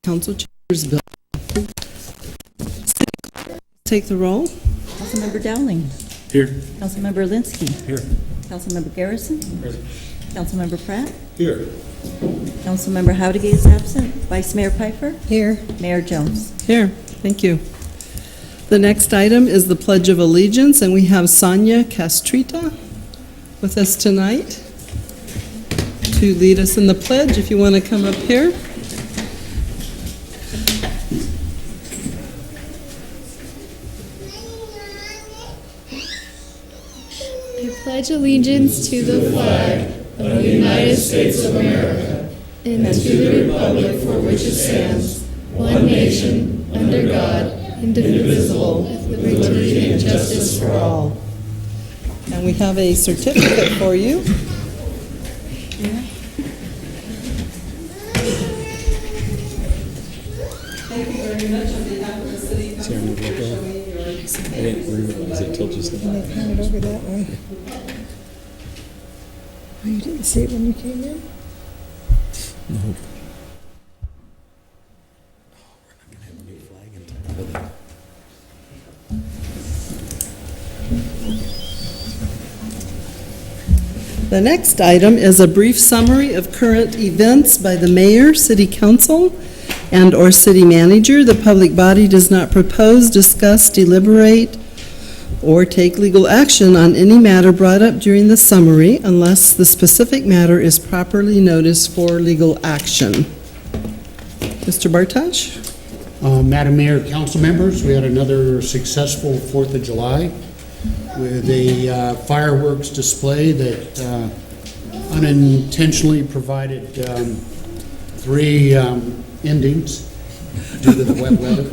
Council Chambers Bill. Take the roll. Councilmember Dowling. Here. Councilmember Linsky. Here. Councilmember Garrison. Present. Councilmember Pratt. Here. Councilmember Howdigay is absent. Vice Mayor Piper. Here. Mayor Jones. Here, thank you. The next item is the Pledge of Allegiance, and we have Sonia Castrita with us tonight to lead us in the pledge. If you want to come up here. I pledge allegiance to the flag of the United States of America and to the republic for which it stands, one nation, under God, indivisible, with liberty and justice for all. And we have a certificate for you. Thank you very much on behalf of the city council for showing your I didn't realize it till just now. And they pointed over that way. Oh, you didn't see it when you came in? Nope. The next item is a brief summary of current events by the mayor, city council, and/or city manager. The public body does not propose, discuss, deliberate, or take legal action on any matter brought up during the summary unless the specific matter is properly noticed for legal action. Mr. Bartosh? Madam Mayor, council members, we had another successful 4th of July with a fireworks display that unintentionally provided 3 endings due to the wet weather.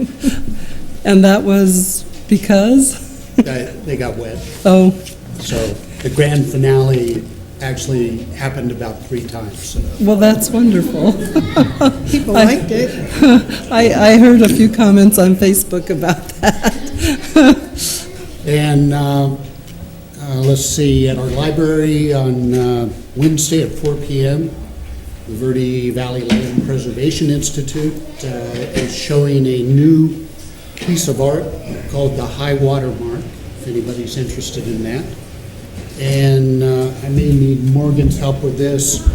And that was because? They got wet. Oh, So the grand finale actually happened about 3 times. So. well, that's wonderful. People liked it. I heard a few comments on Facebook about that. And let's see, at our library on Wednesday at 4 p.m., the Verde Valley Land Preservation Institute is showing a new piece of art called the High Water Mark, if anybody's interested in that. And I may need Morgan's help with this.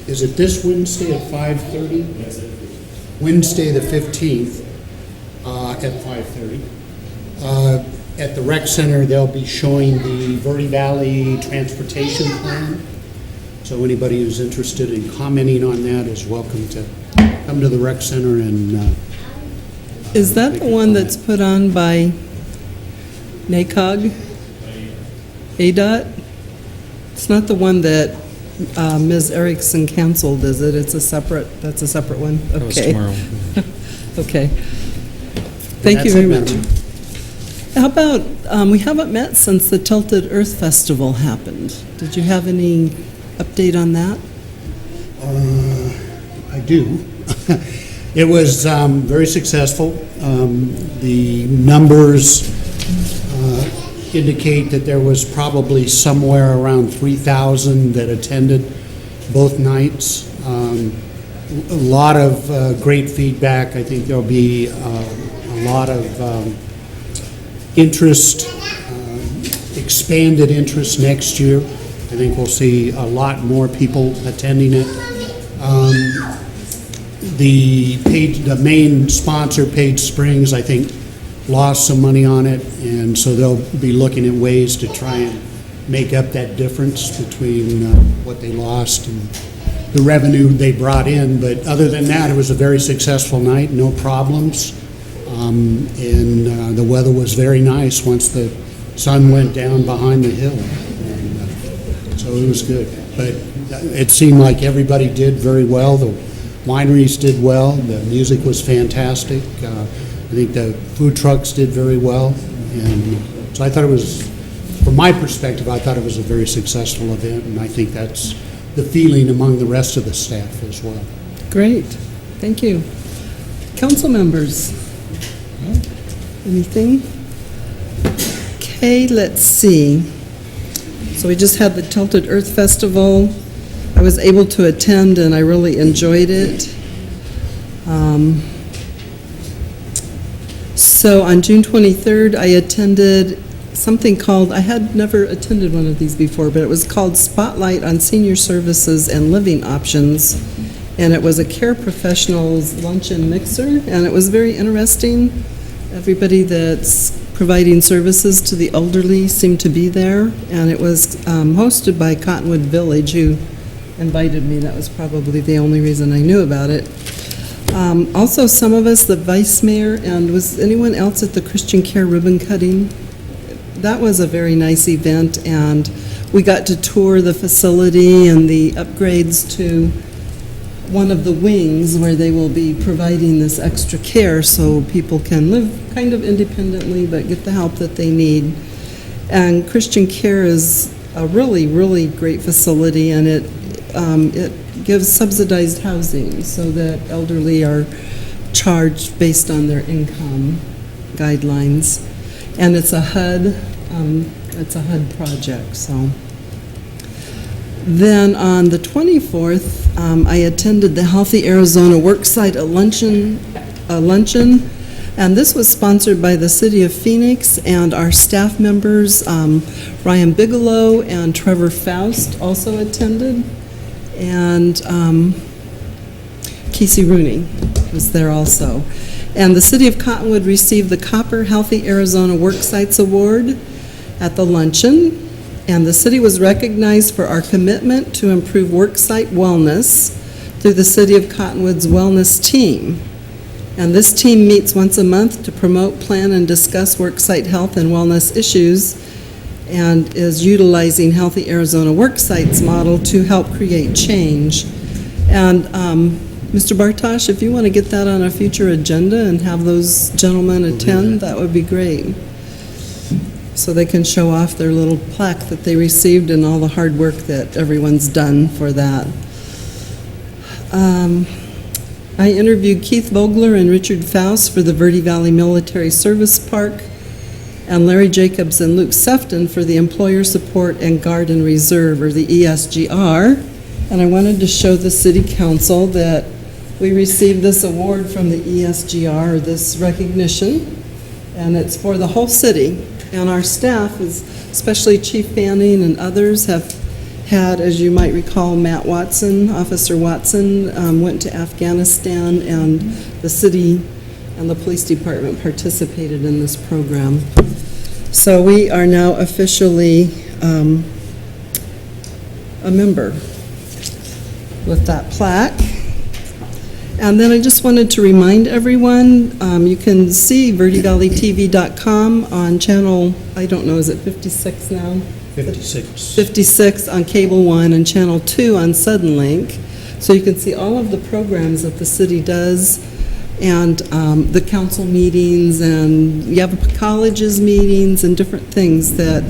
Is it this Wednesday at 5:30? Wednesday the 15th at 5:30. At the rec center, they'll be showing the Verde Valley Transportation Plan. So anybody who's interested in commenting on that is welcome to come to the rec center and Is that the one that's put on by NACOG? ADOT? It's not the one that Ms. Erickson canceled, is it? That's a separate one? That was Okay. tomorrow. Okay. Thank you That's very it, much. Madam. How about, we haven't met since the Tilted Earth Festival happened. Did you have any update on that? I do. It was very successful. The numbers indicate that there was probably somewhere around 3,000 that attended both nights. A lot of great feedback. I think there'll be a lot of interest, expanded interest next year. I think we'll see a lot more people attending it. The main sponsor, Page Springs, I think, lost some money on it, and so they'll be looking at ways to try and make up that difference between what they lost and the revenue they brought in. But other than that, it was a very successful night, no problems, and the weather was very nice once the sun went down behind the hill, and, so it was good. But it seemed like everybody did very well. The wineries did well. The music was fantastic. I think the food trucks did very well. And so I thought it was, from my perspective, I thought it was a very successful event, and I think that's the feeling among the rest of the staff as well. Great, thank you. Council members? Anything? Okay, let's see. So we just had the Tilted Earth Festival. I was able to attend and I really enjoyed it. So on June 23rd, I attended something called, I had never attended one of these before, but it was called Spotlight on Senior Services and Living Options. And it was a Care Professionals luncheon mixer, and it was very interesting. Everybody that's providing services to the elderly seemed to be there, and it was hosted by Cottonwood Village, who invited me. That was probably the only reason I knew about it. Also, some of us, the vice mayor, and was anyone else at the Christian Care ribbon cutting? That was a very nice event, and we got to tour the facility and the upgrades to one of the wings where they will be providing this extra care so people can live kind of independently but get the help that they need. And Christian Care is a really, really great facility, and it gives subsidized housing so that elderly are charged based on their income guidelines. And it's a HUD project, so. Then on the 24th, I attended the Healthy Arizona Worksite luncheon, and this was sponsored by the City of Phoenix, and our staff members, Ryan Bigelow and Trevor Faust, also attended, and Casey Rooney was there also. And the City of Cottonwood received the Copper Healthy Arizona Worksites Award at the luncheon. And the city was recognized for our commitment to improve worksite wellness through the City of Cottonwood's wellness team. And this team meets once a month to promote, plan, and discuss worksite health and wellness issues, and is utilizing Healthy Arizona Worksites model to help create change. And Mr. Bartosh, if you want to get that on a future agenda and have those gentlemen attend, that would be great, so they can show off their little plaque that they received and all the hard work that everyone's done for that. I interviewed Keith Vogler and Richard Faust for the Verde Valley Military Service Park, and Larry Jacobs and Luke Sefton for the Employer Support and Garden Reserve, or the ESGR. And I wanted to show the City Council that we received this award from the ESGR, this recognition, and it's for the whole city. And our staff, especially Chief Fanning and others, have had, as you might recall, Matt Watson, Officer Watson, went to Afghanistan, and the city and the police department participated in this program. So we are now officially a member with that plaque. And then I just wanted to remind everyone, you can see verdevalleytv.com on channel, I don't know, is it 56 now? 56. 56 on Cable 1 and channel 2 on Suddenlink. So you can see all of the programs that the city does, and the council meetings, and you have colleges meetings and different things that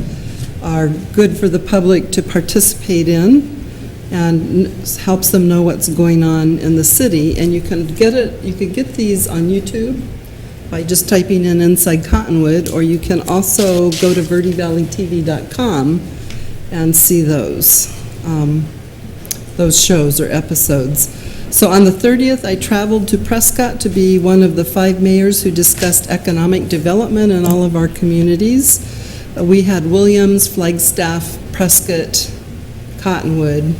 are good for the public to participate in, and helps them know what's going on in the city. And you can get it, you can get these on YouTube by just typing in Inside Cottonwood, or you can also go to verdevalleytv.com and see those shows or episodes. So on the 30th, I traveled to Prescott to be one of the 5 mayors who discussed economic development in all of our communities. We had Williams, Flagstaff, Prescott, Cottonwood.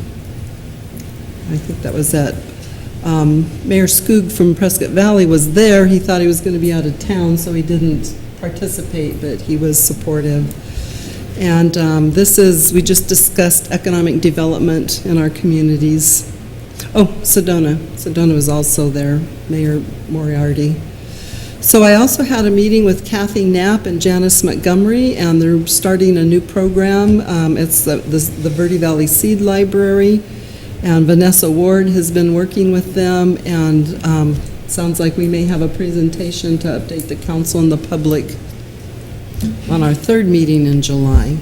I think that was it. Mayor Skoog from Prescott Valley was there. He thought he was going to be out of town, so he didn't participate, but he was supportive. And we just discussed economic development in our communities. Oh, Sedona. Sedona was also there, Mayor Moriarty. So I also had a meeting with Kathy Knapp and Janice Montgomery, and they're starting a new program. It's the Verde Valley Seed Library. And Vanessa Ward has been working with them, and sounds like we may have a presentation to update the council and the public on our 3rd meeting in July.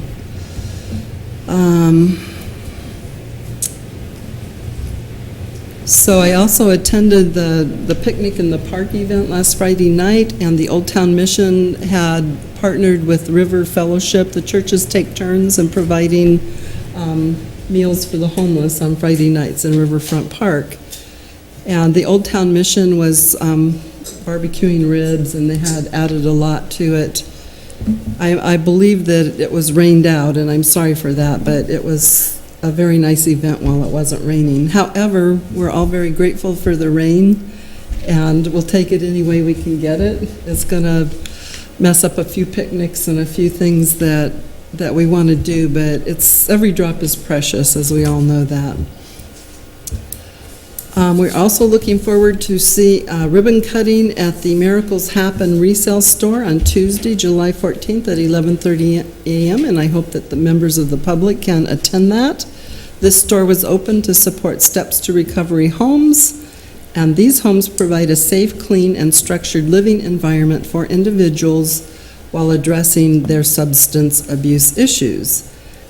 So I also attended the Picnic in the Park event last Friday night, and the Old Town Mission had partnered with River Fellowship. The churches take turns in providing meals for the homeless on Friday nights in Riverfront Park. And the Old Town Mission was barbecuing ribs, and they had added a lot to it. I believe that it was rained out, and I'm sorry for that, but it was a very nice event while it wasn't raining. However, we're all very grateful for the rain, and we'll take it any way we can get it. It's going to mess up a few picnics and a few things that we want to do, but every drop is precious, as we all know that. We're also looking forward to see ribbon cutting at the Miracles Happen resale store on Tuesday, July 14th at 11:30 a.m., and I hope that the members of the public can attend that. This store was open to support Steps to Recovery homes, and these homes provide a safe, clean, and structured living environment for individuals while addressing their substance abuse issues.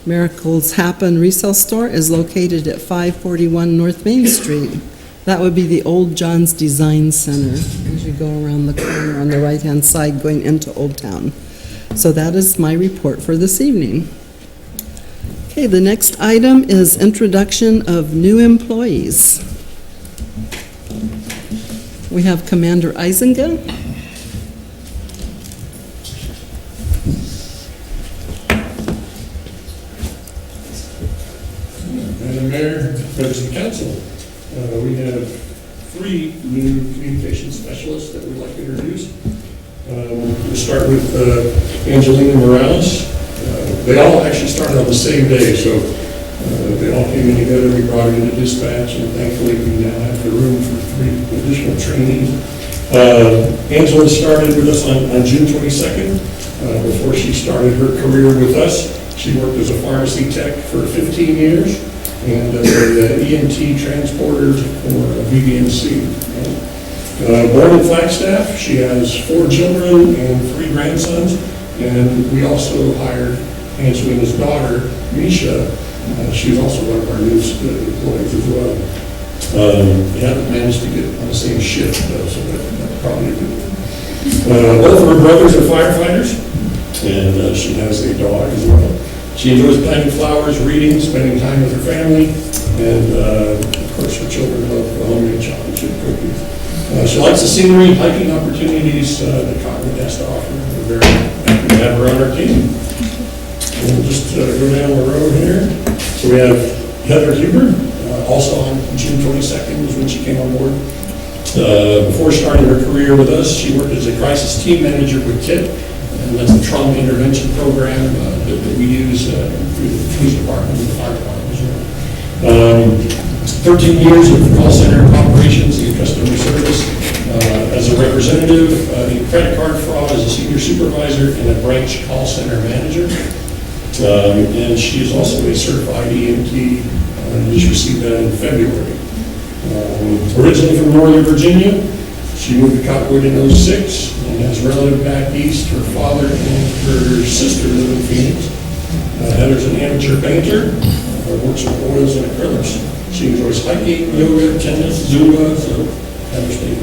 Miracles Happen resale store is located at 541 North Main Street. That would be the old John's Design Center as you go around the corner on the right-hand side going into Old Town. So that is my report for this evening. Okay, the next item is introduction of new employees. We have Commander Eisenga. Madam Mayor, members of the council, we have 3 new communication specialists that we'd like to introduce. We'll start with Angelina Morales. They all actually started on the same day, so they all came in together. We brought them into dispatch, and thankfully we now have the room for 3 additional trainees. Angela started with us on June 22nd. Before she started her career with us, she worked as a pharmacy tech for 15 years. And the EMT transporter for BBMC. Born in Flagstaff, she has 4 children and 3 grandsons, and we also hired Angelina's daughter, Misha. She's also one of our newest employees as well. We haven't managed to get on the same shift, though, so that's probably a good thing. Both of her brothers are firefighters, and she has a dog as well. She enjoys planting flowers, reading, spending time with her family, and of course her children love homemade chocolate chip cookies. She likes the scenery, hiking opportunities that Cottonwood has to offer. We're very happy to have her on our team. And we'll just go down the road here. So we have Heather Huber, also on June 22nd was when she came on board. Before starting her career with us, she worked as a crisis team manager with KIT. And that's the trauma intervention program that we use through the police department and the fire department as well. 13 years of call center operations and customer service as a representative, in credit card fraud as a senior supervisor and a branch call center manager. And she is also a certified EMT, and just received that in February. Originally from Northern Virginia, she moved to Cottonwood in 06 and has relative back east. Her father and her sister live in Phoenix. Heather's an amateur painter, works with oils and acrylics. She enjoys hiking, yoga, tennis, Zumba, so Heather stays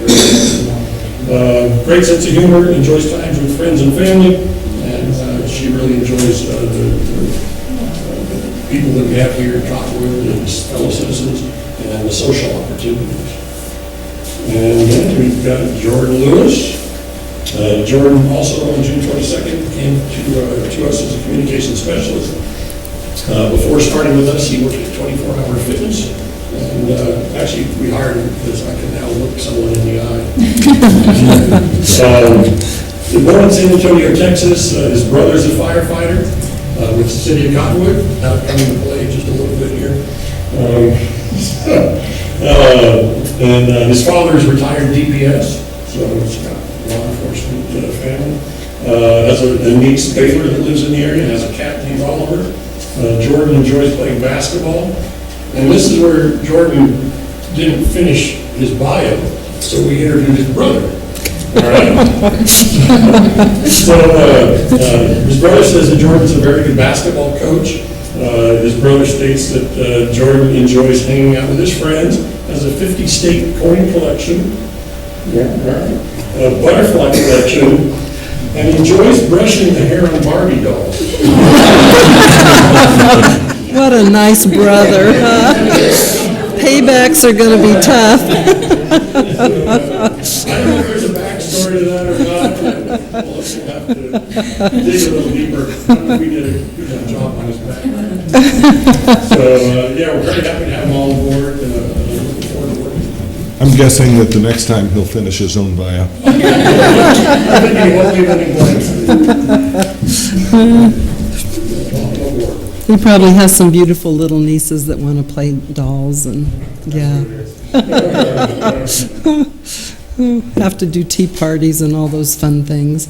very great sense of humor, enjoys times with friends and family, and she really enjoys the people that we have here in Cottonwood and fellow citizens and the social opportunities. And then we've got Jordan Lewis. Jordan also on June 22nd came to us as a communication specialist. Before starting with us, he worked at 24 Hour Fitness. And actually, we hired him because I can now look someone in the eye. Born in San Antonio, Texas. His brother's a firefighter with the city of Cottonwood. Now coming to play just a little bit here. And his father is retired DPS, so he's got law enforcement family. Has a niece, Baylor, that lives in the area, and has a cat named Oliver. Jordan enjoys playing basketball. And this is where Jordan didn't finish his bio, so we interviewed his brother. All right? So his brother says that Jordan's a very good basketball coach. His brother states that Jordan enjoys hanging out with his friends, has a 50-state coin collection, a butterfly collection, and enjoys brushing the hair on Barbie dolls. What a nice brother, huh? Paybacks are going to be tough. know if there's a backstory to that or not, but we'll have to dig a little deeper. We did a good job on his back. So, yeah, we're very happy to have him all aboard, and looking forward to working. I'm guessing that the next time he'll finish his own bio. I think he won't leave any blanks. He probably has some beautiful little nieces that want to play dolls and, yeah. Have to do tea parties and all those fun things.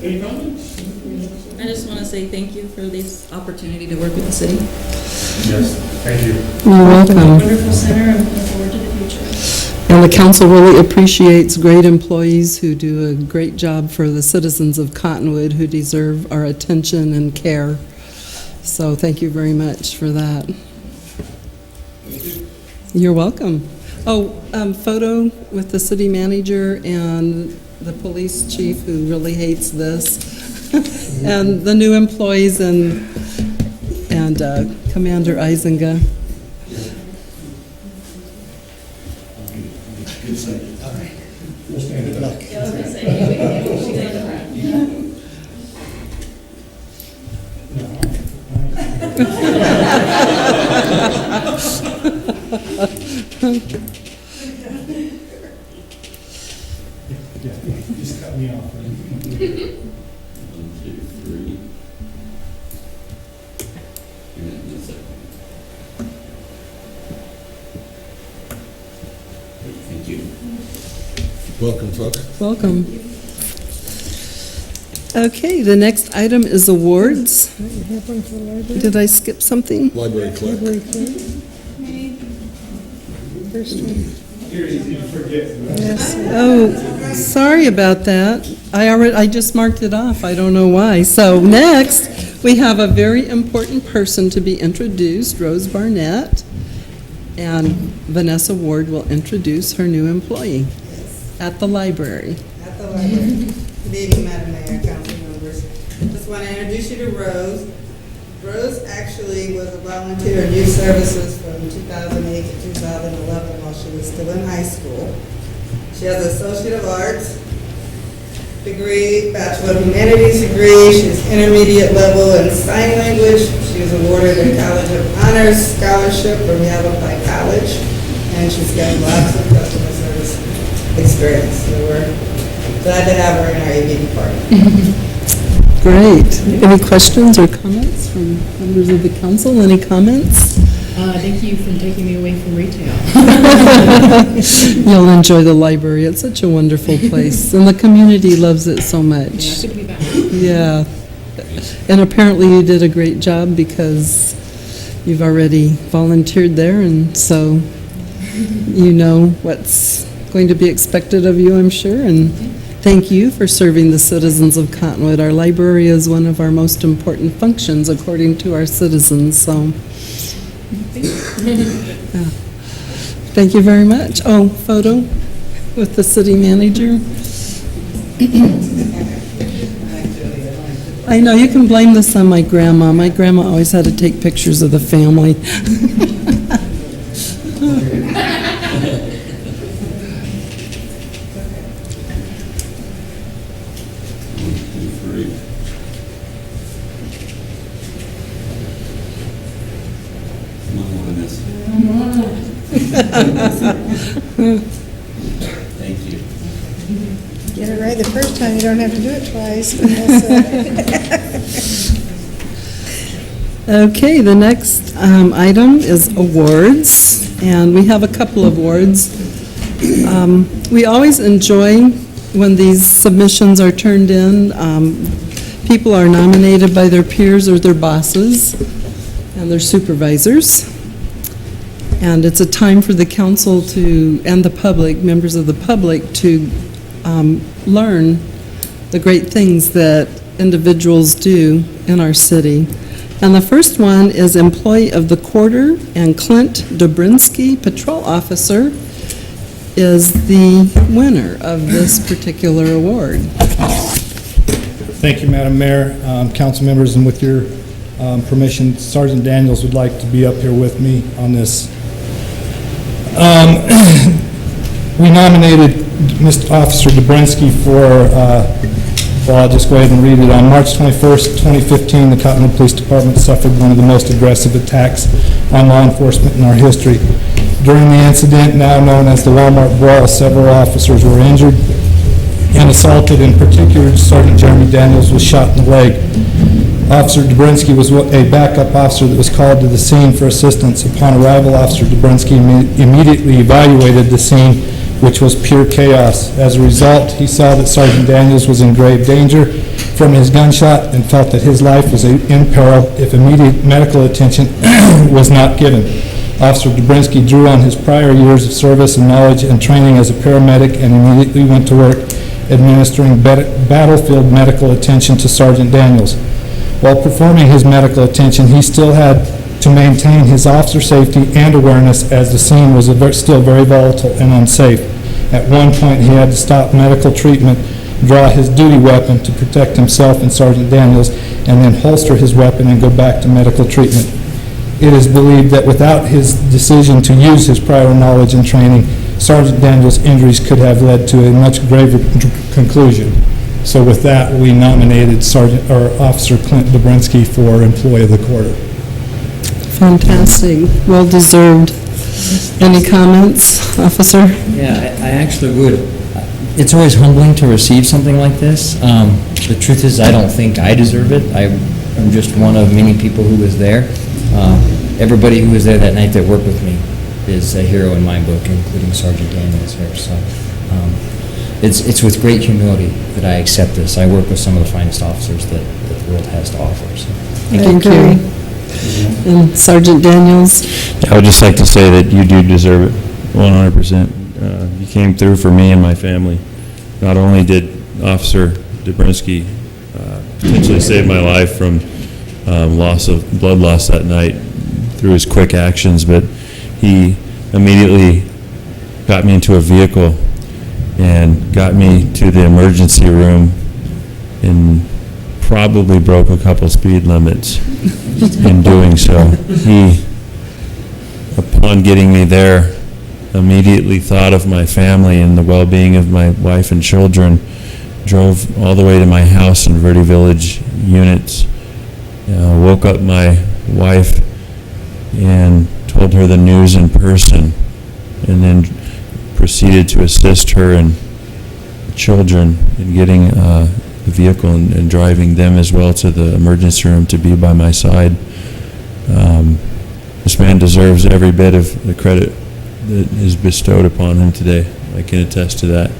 Any comments? I just want to say thank you for this opportunity to work with the city. Yes, thank you. You're welcome. Wonderful center, and looking forward to the future. And the council really appreciates great employees who do a great job for the citizens of Cottonwood who deserve our attention and care. So thank you very much for that. You're welcome. Oh, photo with the city manager and the police chief who really hates this, and the new employees and Commander Eisenga. We'll stand it up. Just cut me off. 1, 2, 3. And a second. Thank you. Welcome, folks. Welcome. Okay, the next item is awards. You have one for the library? Did I skip something? Library clerk. Library clerk? First one. You're easy to forget. Yes. Oh, sorry about that. I just marked it off. I don't know why. So next, we have a very important person to be introduced, Rose Barnett, and Vanessa Ward will introduce her new employee at the library. At the library. Good evening, Madam Mayor, council members. Just want to introduce you to Rose. Rose actually was a volunteer in youth services from 2008 to 2011 while she was still in high school. She has an Associate of Arts degree, Bachelor of Humanities degree. She has intermediate level in sign language. She was awarded a College of Honors scholarship from Yavapai College, and she's got lots of customer service experience. So we're glad to have her in our AV department. Great. Any questions or comments from members of the council? Any comments? Thank you for taking me away from retail. You'll enjoy the library. It's such a wonderful place, and the community loves it so much. Good to be back. Yeah. And apparently you did a great job because you've already volunteered there, and so you know what's going to be expected of you, I'm sure, and thank you for serving the citizens of Cottonwood. Our library is one of our most important functions according to our citizens, so. Yeah. Thank you very much. Oh, photo with the city manager. I know, you can blame this on my grandma. My grandma always had to take pictures of the family. Thank you. Get it right the first time, you don't have to do it twice. Okay, the next item is awards, and we have a couple of awards. We always enjoy when these submissions are turned in. People are nominated by their peers or their bosses and their supervisors. And it's a time for the council to, and the public, members of the public, to learn the great things that individuals do in our city. And the first one is Employee of the Quarter, and Clint Dobrinsky, Patrol Officer, is the winner of this particular award. Thank you, Madam Mayor, council members, and with your permission, Sergeant Daniels would like to be up here with me on this We nominated Mr. Officer Dobrinsky for, well, I'll just go ahead and read it. On March 21st, 2015, the Cottonwood Police Department suffered one of the most aggressive attacks on law enforcement in our history. During the incident, now known as the Walmart Brawl, several officers were injured and assaulted. In particular, Sergeant Jeremy Daniels was shot in the leg. Officer Dobrinsky was a backup officer that was called to the scene for assistance. Upon arrival, Officer Dobrinsky immediately evaluated the scene, which was pure chaos. As a result, he saw that Sergeant Daniels was in grave danger from his gunshot and felt that his life was in peril if immediate medical attention was not given. Officer Dobrinsky drew on his prior years of service and knowledge and training as a paramedic and immediately went to work administering battlefield medical attention to Sergeant Daniels. While performing his medical attention, he still had to maintain his officer safety and awareness as the scene was still very volatile and unsafe. At one point, he had to stop medical treatment, draw his duty weapon to protect himself and Sergeant Daniels, and then holster his weapon and go back to medical treatment. It is believed that without his decision to use his prior knowledge and training, Sergeant Daniels' injuries could have led to a much graver conclusion. So with that, we nominated Officer Clint Dobrinsky for Employee of the Quarter. Fantastic, well-deserved. Any comments, Officer? Yeah, I actually would. It's always humbling to receive something like this. The truth is, I don't think I deserve it. I'm just one of many people who was there. Everybody who was there that night that worked with me is a hero in my book, including Sergeant Daniels here. So it's with great humility that I accept this. I work with some of the finest officers that the world has to offer. So. Thank you. And Sergeant Daniels? I would just like to say that you do deserve it, 100%. You came through for me and my family. Not only did Officer Dobrinsky potentially save my life from blood loss that night through his quick actions, but he immediately got me into a vehicle and got me to the emergency room and probably broke a couple speed limits in doing so. He, upon getting me there, immediately thought of my family and the well-being of my wife and children, drove all the way to my house in Verde Village Units, woke up my wife and told her the news in person, and then proceeded to assist her and the children in getting the vehicle and driving them as well to the emergency room to be by my side. This man deserves every bit of the credit that is bestowed upon him today. I can attest to that.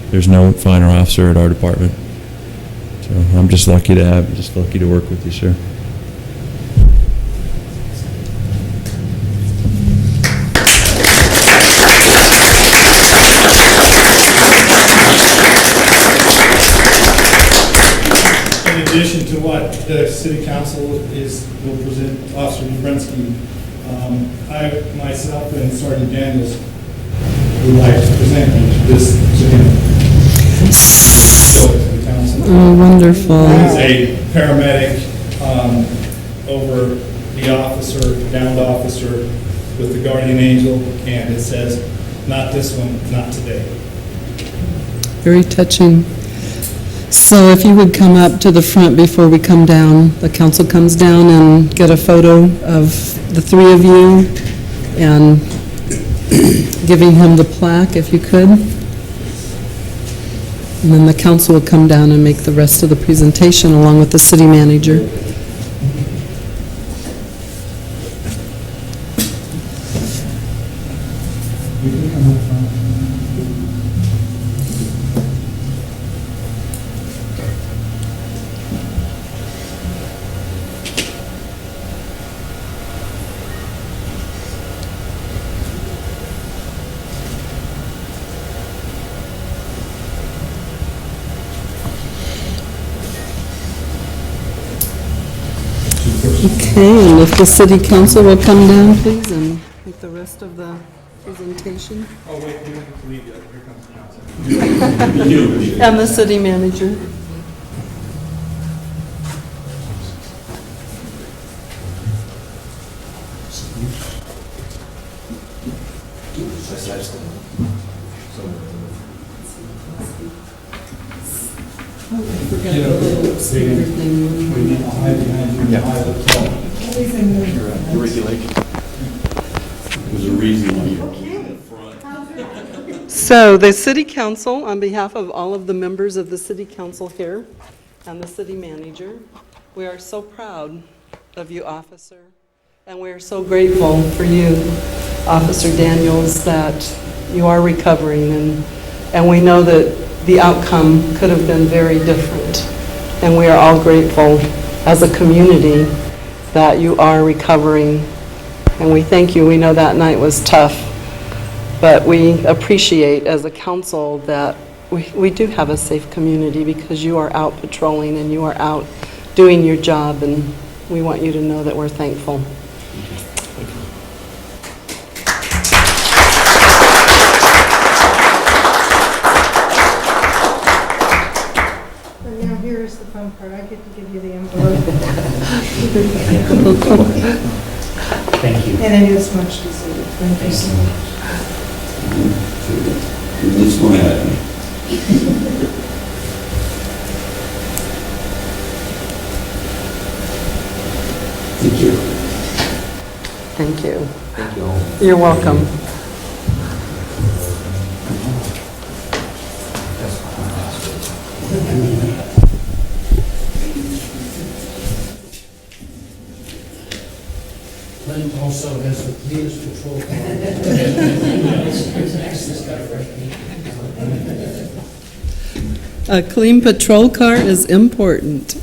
There's no finer officer at our department. So I'm just lucky to work with you, sir. In addition to what the City Council will present Officer Dobrinsky, I myself and Sergeant Daniels would like to present this to him. Show it to the council. Oh, wonderful. He's a paramedic over the officer, downed officer with the guardian angel, and it says, "Not this one, not today." Very touching. So if you would come up to the front before we come down, the council comes down, and get a photo of the three of you and giving him the plaque, if you could. And then the council will come down and make the rest of the presentation along with the city manager. Okay, and if the city council will come down, please, and make the rest of the presentation. Oh, wait, you don't have to leave yet. Here comes the council. And the city manager. There's a reason why you're in the front. So the city council, on behalf of all of the members of the city council here and the city manager, we are so proud of you, officer, and we are so grateful for you, Officer Daniels, that you are recovering, and we know that the outcome could have been very different. And we are all grateful as a community that you are recovering. And we thank you. We know that night was tough, but we appreciate as a council that we do have a safe community because you are out patrolling and you are out doing your job, and we want you to know that we're thankful. And now here is the fun part. I get to give you the envelope. Thank you. And it is much deserved. Thank you so much. This one had me. Thank you. Thank you. Thank you all. You're welcome. Clint also has the cleanest patrol car. A clean patrol car is important.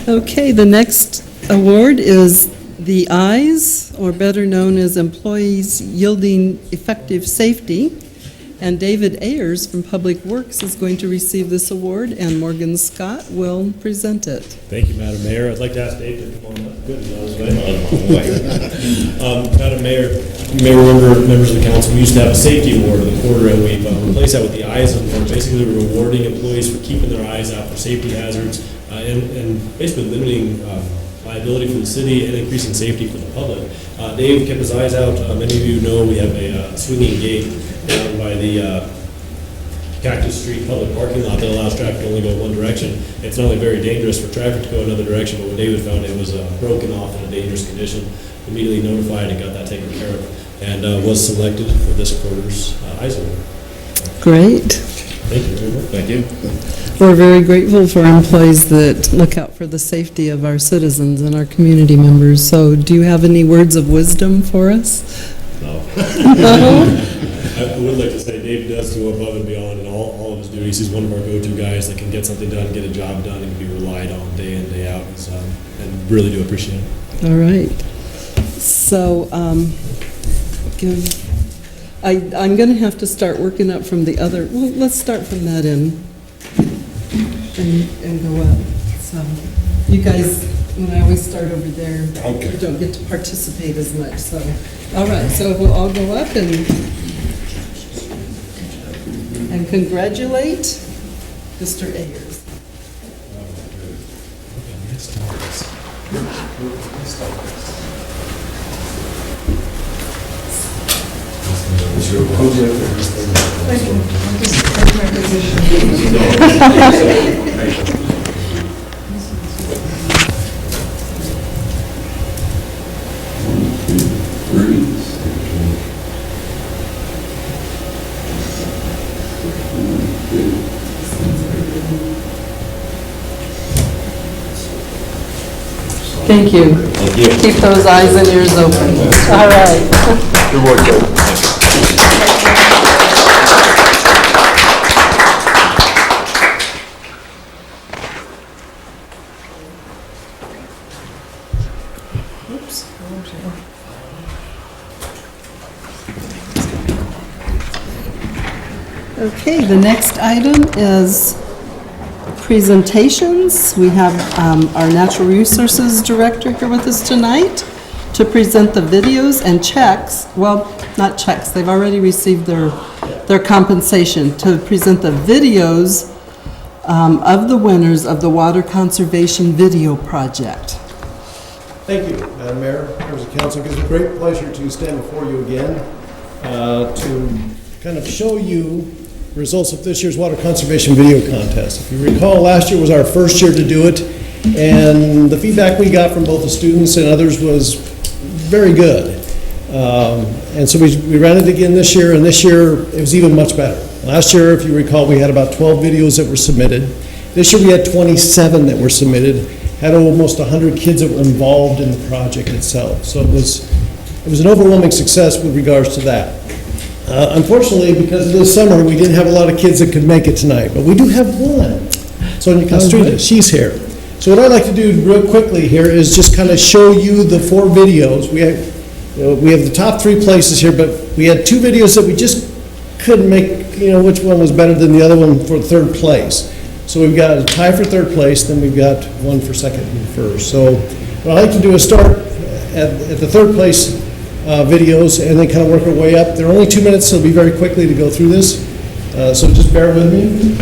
Okay, the next award is the EYES, or better known as Employees Yielding Effective Safety. And David Ayers from Public Works is going to receive this award, and Morgan Scott will present it. Thank you, Madam Mayor. I'd like to ask Dave to come on up. Good, that was right. Madam Mayor, you may remember, members of the council, we used to have a safety award in the quarter, and we've replaced that with the EYES award. Basically, we're rewarding employees for keeping their eyes out for safety hazards and basically limiting liability for the city and increasing safety for the public. Dave kept his eyes out. Many of you know we have a swinging gate down by the Cactus Street public parking lot that allows traffic to only go one direction. It's not only very dangerous for traffic to go another direction, but when David found it was broken off in a dangerous condition, immediately notified and got that taken care of, and was selected for this quarter's EYES award. Great. Thank you very much. Thank you. We're very grateful for our employees that look out for the safety of our citizens and our community members. So do you have any words of wisdom for us? No. No? I would like to say Dave does go above and beyond in all of his duties. He's one of our go-to guys that can get something done, get a job done, and can be relied on day in, day out. And really do appreciate it. All right. So I'm going to have to start working up from the other. Well, let's start from that end and go up. So you guys, when I always start over there, Okay. you don't get to participate as much. So, all right. So we'll all go up and congratulate Mr. Ayers. Thank you. Thank you. Keep those eyes and ears open. All right. Good work, Dave. Okay, the next item is presentations. We have our Natural Resources Director here with us tonight to present the videos and checks, well, not checks, they've already received their compensation, to present the videos of the winners of the Water Conservation Video Project. Thank you, Madam Mayor, members of council. It gives me great pleasure to stand before you again to kind of show you results of this year's water conservation video contest. If you recall, last year was our first year to do it, and the feedback we got from both the students and others was very good. And so we ran it again this year, and this year it was even much better. Last year, if you recall, we had about 12 videos that were submitted. This year we had 27 that were submitted, had almost 100 kids that were involved in the project itself. So it was an overwhelming success with regards to that. Unfortunately, because of this summer, we didn't have a lot of kids that could make it tonight, but we do have one. Sonia Castrita, she's here. So what I'd like to do real quickly here is just kind of show you the 4 videos. We have the top 3 places here, but we had 2 videos that we just couldn't make, which one was better than the other one for 3rd place. So we've got a tie for 3rd place, then we've got one for 2nd and 1st. So what I like to do is start at the 3rd place videos and then kind of work our way up. They're only 2 minutes, so it'll be very quickly to go through this. So just bear with me.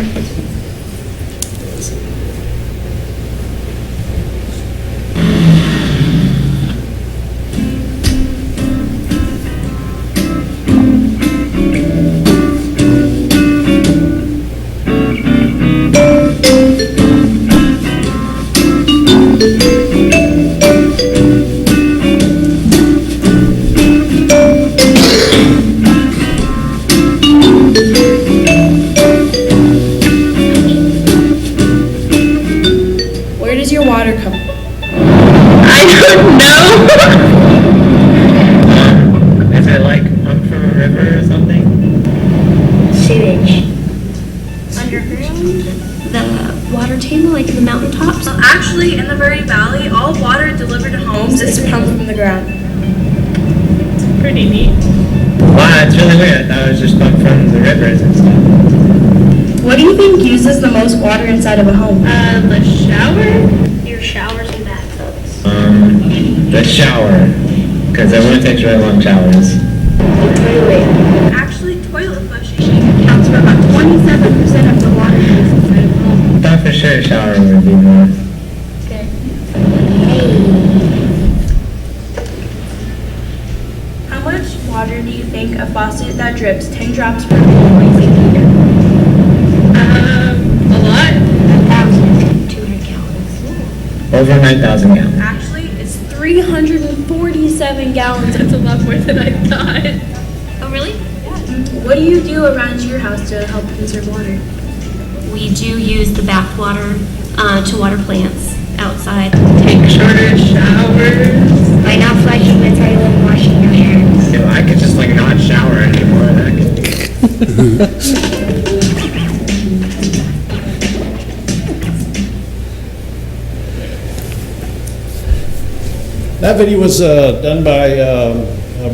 Water inside of a home? The shower? Your showers and bathtubs. The shower, because everyone takes really long showers. Actually, toilet flushing accounts for about 27% of the water used inside of a home. I thought for sure a shower would be more. Okay. How much water do you think a faucet that drips 10 drops per minute weighs a liter? A lot. 9,200 gallons. Over 9,000 gallons. Actually, it's 347 gallons. That's a lot more than I thought. Oh, really? Yeah. What do you do around your house to help conserve water? We do use the bath water to water plants outside. Take shorter showers. By not flushing the toilet and washing your hands. Yeah, I could just not shower anymore. That could That video was done by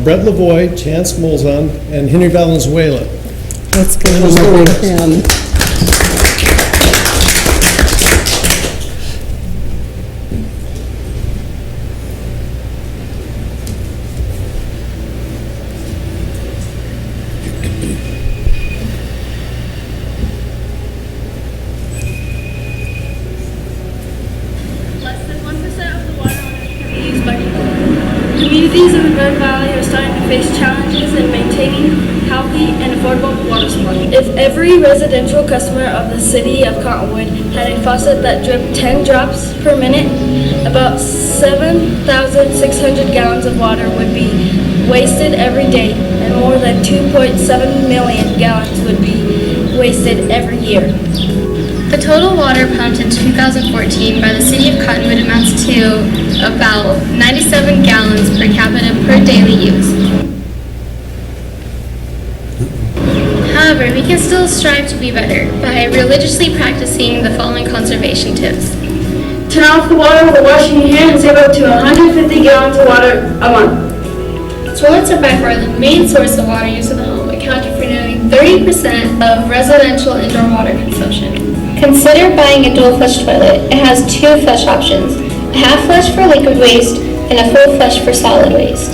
Brett Lavoie, Chance Molzon, and Henry Valenzuela. Let's give them a big hand. Communities in the Grand Valley are starting to face challenges in maintaining healthy and affordable water supply. If every residential customer of the city of Cottonwood had a faucet that dripped 10 drops per minute, about 7,600 gallons of water would be wasted every day, and more than 2.7 million gallons would be wasted every year. The total water pumped in 2014 by the city of Cottonwood amounts to about 97 gallons per capita per daily use. However, we can still strive to be better by religiously practicing the following conservation tips. Turn off the water with washing your hands and save up to 150 gallons of water a month. Toilets are by far the main source of water use in the home, accounting for nearly 30% of residential indoor water consumption. Consider buying a dual flush toilet. It has 2 flush options, a half flush for liquid waste and a full flush for solid waste.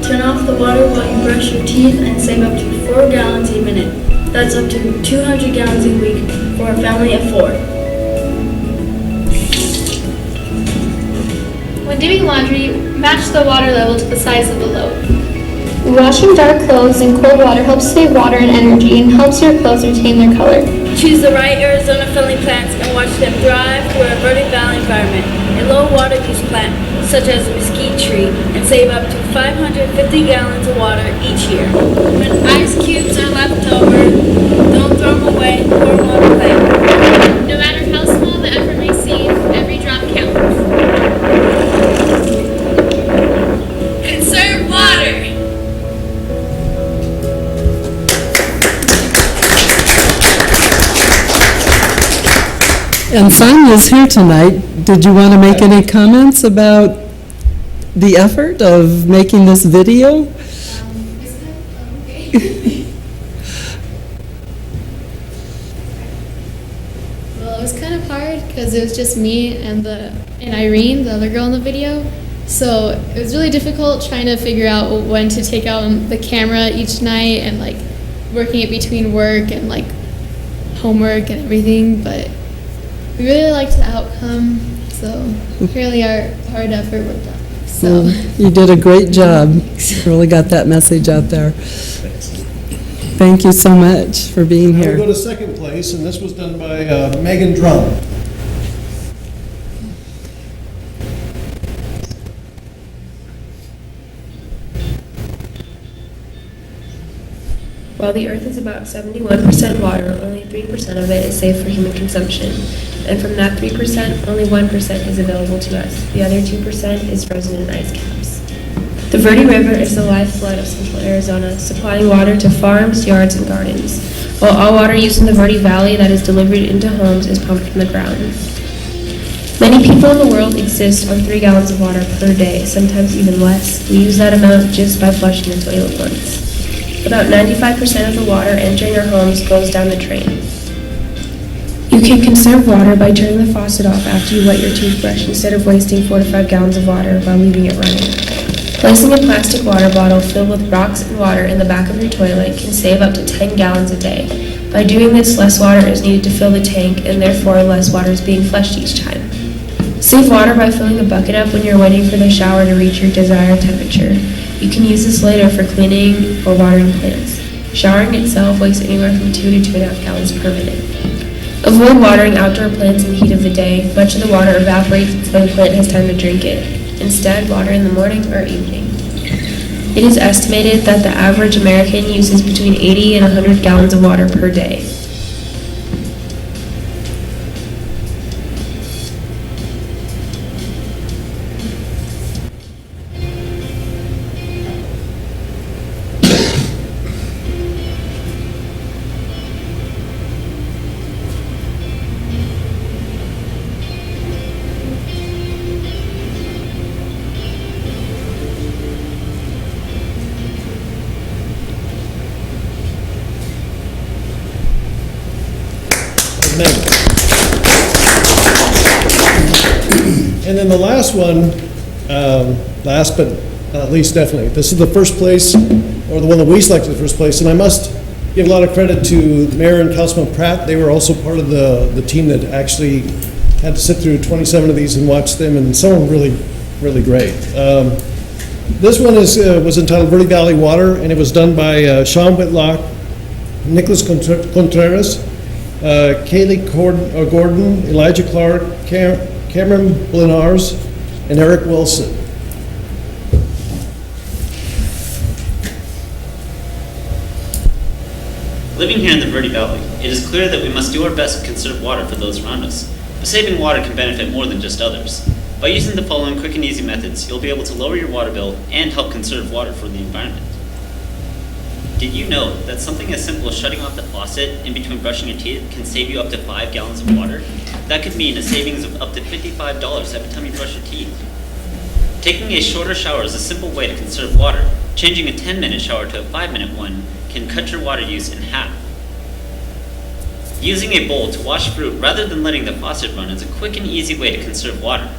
Turn off the water while you brush your teeth and save up to 4 gallons a minute. That's up to 200 gallons a week for a family of 4. When doing laundry, match the water level to the size of the load. Washing dark clothes in cold water helps save water and energy and helps your clothes retain their color. Choose the right Arizona friendly plants and watch them thrive through a Verde Valley environment. A low water use plant, such as a mesquite tree, and save up to 550 gallons of water each year. When ice cubes are left over, don't throw them away or water plant. No matter how small the effort may seem, every drop counts. Conserve water! And Sonia's here tonight. Did you want to make any comments about the effort of making this video? Well, it was kind of hard because it was just me and Irene, the other girl in the video. So it was really difficult trying to figure out when to take out the camera each night and like working it between work and like homework and everything. But we really liked the outcome, so really our hard effort worked out. So You did a great job. Really got that message out there. Thank you so much for being Now we here. go to second place, and this was done by Megan Drum. While the Earth is about 71% water, only 3% of it is safe for human consumption. And from that 3%, only 1% is available to us. The other 2% is frozen in ice caps. The Verde River is the lifeblood of central Arizona, supplying water to farms, yards, and gardens. While all water used in the Verde Valley that is delivered into homes is pumped from the ground. Many people in the world exist on 3 gallons of water per day, sometimes even less. We use that amount just by flushing the toilet once. About 95% of the water entering our homes goes down the drain. You can conserve water by turning the faucet off after you wet your toothbrush instead of wasting 4 to 5 gallons of water while leaving it running. Placing a plastic water bottle filled with rocks and water in the back of your toilet can save up to 10 gallons a day. By doing this, less water is needed to fill the tank, and therefore less water is being flushed each time. Save water by filling a bucket up when you're waiting for the shower to reach your desired temperature. You can use this later for cleaning or watering plants. Showering itself wastes anywhere from 2 to 2.5 gallons per minute. Avoid watering outdoor plants in the heat of the day. Much of the water evaporates before the plant has time to drink it. Instead, water in the morning or evening. It is estimated that the average American uses between 80 and 100 gallons of water per day. And then the last one, last but not least definitely, this is the first place, or the one that we selected the first place, and I must give a lot of credit to Mayor and Councilman Pratt. They were also part of the team that actually had to sit through 27 of these and watch them, and some of them really, really great. This one was entitled Verde Valley Water, and it was done by Sean Whitlock, Nicholas Contreras, Kaylee Gordon, Elijah Clark, Cameron Blinars, and Eric Wilson. Living here in the Verde Valley, it is clear that we must do our best to conserve water for those around us. But saving water can benefit more than just others. By using the following quick and easy methods, you'll be able to lower your water bill and help conserve water for the environment. Did you know that something as simple as shutting off the faucet in between brushing your teeth can save you up to 5 gallons of water? That could mean a savings of up to $55 every time you brush your teeth. Taking a shorter shower is a simple way to conserve water. Changing a 10-minute shower to a 5-minute one can cut your water use in half. Using a bowl to wash fruit rather than letting the faucet run is a quick and easy way to conserve water.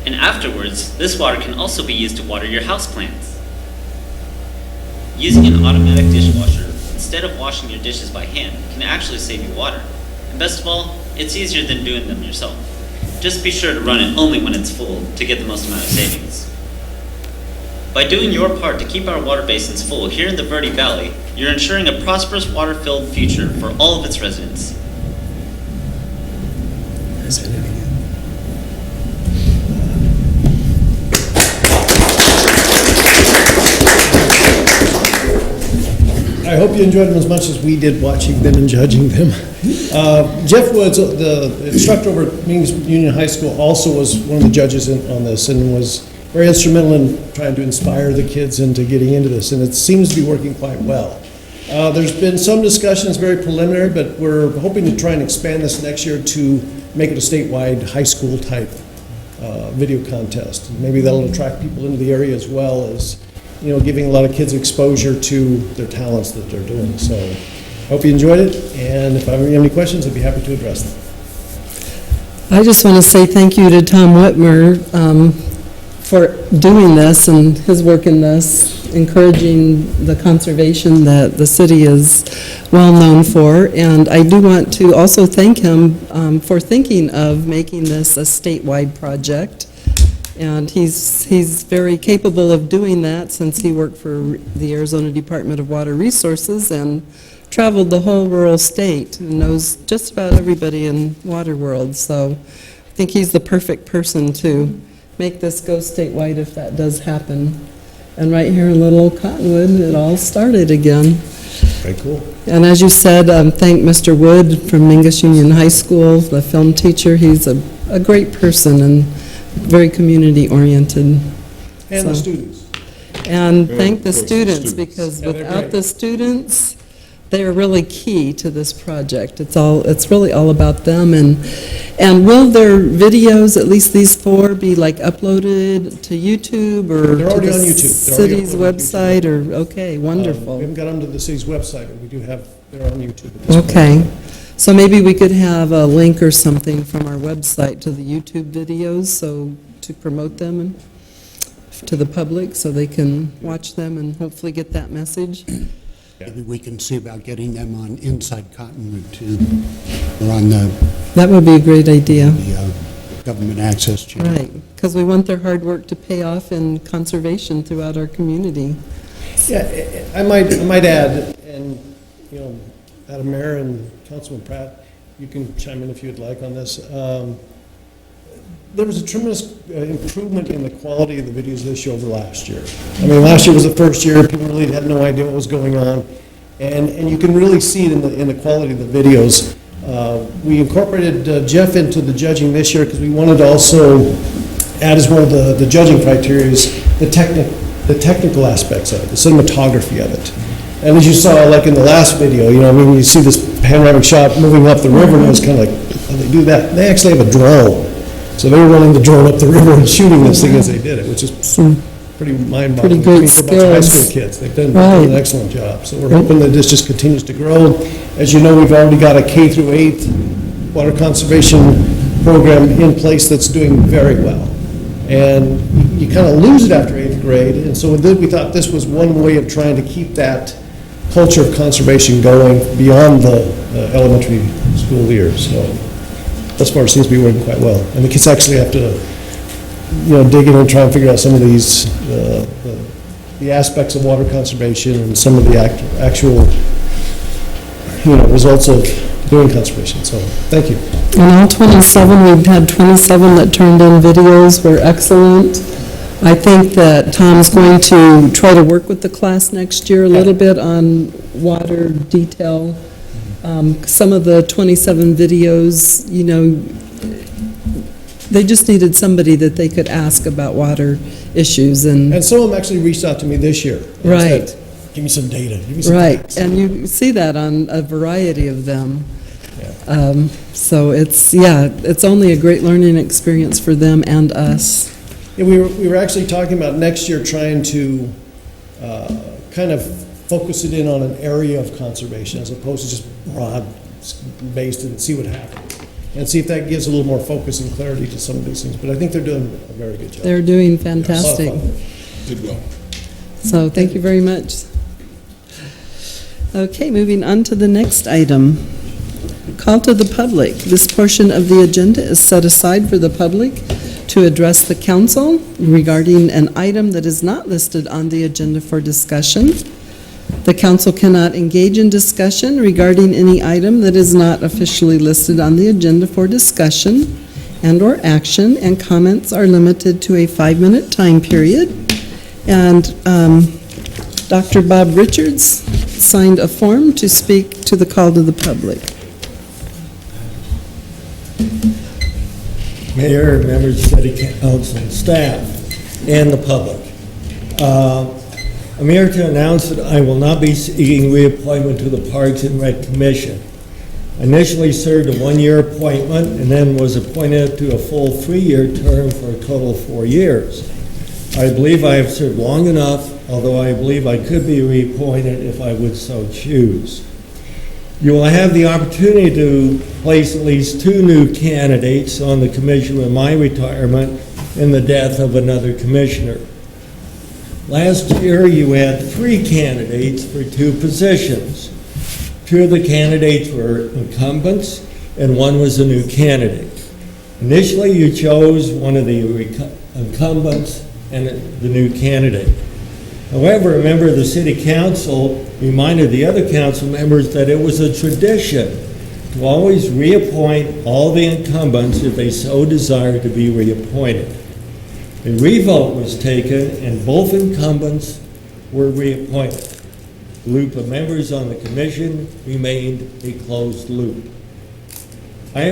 And afterwards, this water can also be used to water your houseplants. Using an automatic dishwasher instead of washing your dishes by hand can actually save you water. And best of all, it's easier than doing them yourself. Just be sure to run it only when it's full to get the most amount of savings. By doing your part to keep our water basins full here in the Verde Valley, you're ensuring a prosperous water-filled future for all of its residents. I hope you enjoyed them as much as we did watching them and judging them. Jeff Woods, the instructor over at Mingus Union High School, also was one of the judges on this and was very instrumental in trying to inspire the kids into getting into this, and it seems to be working quite well. There's been some discussions, very preliminary, but we're hoping to try and expand this next year to make it a statewide high school type video contest. Maybe that'll attract people into the area as well as, you know, giving a lot of kids exposure to their talents that they're doing. So hope you enjoyed it, and if I have any questions, I'd be happy to address them. I just want to say thank you to Tom Whitmer for doing this and his work in this, encouraging the conservation that the city is well known for. And I do want to also thank him for thinking of making this a statewide project. And he's very capable of doing that since he worked for the Arizona Department of Water Resources and traveled the whole rural state and knows just about everybody in water world. So I think he's the perfect person to make this go statewide if that does happen. And right here in little Cottonwood, it all started again. Very cool. And as you said, thank Mr. Wood from Mingus Union High School, the film teacher. He's a great person and very community-oriented. And the students. And thank the students, because without the students, they are really key to this project. It's really all about them. And will their videos, at least these 4, be like uploaded to YouTube or They're to already the on YouTube. They're already city's uploaded on website? Or okay, wonderful. We haven't got them to the city's website, but we do have, they're on YouTube at this point. Okay, so maybe we could have a link or something from our website to the YouTube videos, so to promote them and to the public, so they can watch them and hopefully get that message. Maybe we can see about getting them on Inside Cottonwood too, or on the That would be a great idea. government access channel. Right, because we want their hard work to pay off in conservation throughout our community. Yeah, I might add, and, you know, Madam Mayor and Councilman Pratt, you can chime in if you'd like on this. There was a tremendous improvement in the quality of the videos this year over last year. I mean, last year was the first year, people really had no idea what was going on, and you can really see it in the quality of the videos. We incorporated Jeff into the judging this year because we wanted to also add as one of the judging criteria is the technical aspects of it, the cinematography of it. And as you saw, like in the last video, you know, I mean, you see this panoramic shot moving up the river, and it was kind of like, how do they do that? They actually have a drone. So they were running the drone up the river and shooting this thing as they did it, which is pretty mind-boggling. Pretty great for a bunch of high skills. school kids. They've done Right. an excellent job. So we're hoping that this just continues to grow. As you know, we've already got a K through 8 water conservation program in place that's doing very well. And you kind of lose it after 8th grade, and so we thought this was one way of trying to keep that culture of conservation going beyond the elementary school years. So thus far, it seems to be working quite well. And the kids actually have to, you know, dig in and try and figure out some of these, the aspects of water conservation and some of the actual, you know, results of doing conservation. So, thank you. And all 27, we've had 27 that turned in videos, were excellent. I think that Tom's going to try to work with the class next year a little bit on water detail. Some of the 27 videos, you know, they just needed somebody that they could ask about water issues. And some of them actually reached out to me this year. And right. said, give me some data. Give me some right. facts. And you see that on a variety of them. So it's only a great learning experience for them and us. Yeah, we were actually talking about next year trying to kind of focus it in on an area of conservation as opposed to just broad-based and see what happens. And see if that gives a little more focus and clarity to some of these things. But I think they're doing a very good job. They're doing fantastic. Did well. So thank you very much. Okay, moving on to the next item. Call to the public. This portion of the agenda is set aside for the public to address the council regarding an item that is not listed on the agenda for discussion. The council cannot engage in discussion regarding any item that is not officially listed on the agenda for discussion and/or action, and comments are limited to a 5-minute time period. And Dr. Bob Richards signed a form to speak to the call to the public. Mayor, members of the City Council, staff, and the public. I'm here to announce that I will not be seeking reappointment to the Parks and Rec Commission. I initially served a 1-year appointment and then was appointed to a full 3-year term for a total of 4 years. I believe I have served long enough, although I believe I could be reappointed if I would so choose. You will have the opportunity to place at least 2 new candidates on the commission with my retirement and the death of another commissioner. Last year, you had 3 candidates for 2 positions. 2 of the candidates were incumbents, and 1 was a new candidate. Initially, you chose one of the incumbents and the new candidate. However, a member of the City Council reminded the other council members that it was a tradition to always reappoint all the incumbents if they so desired to be reappointed. A revote was taken, and both incumbents were reappointed. The loop of members on the commission remained a closed loop. I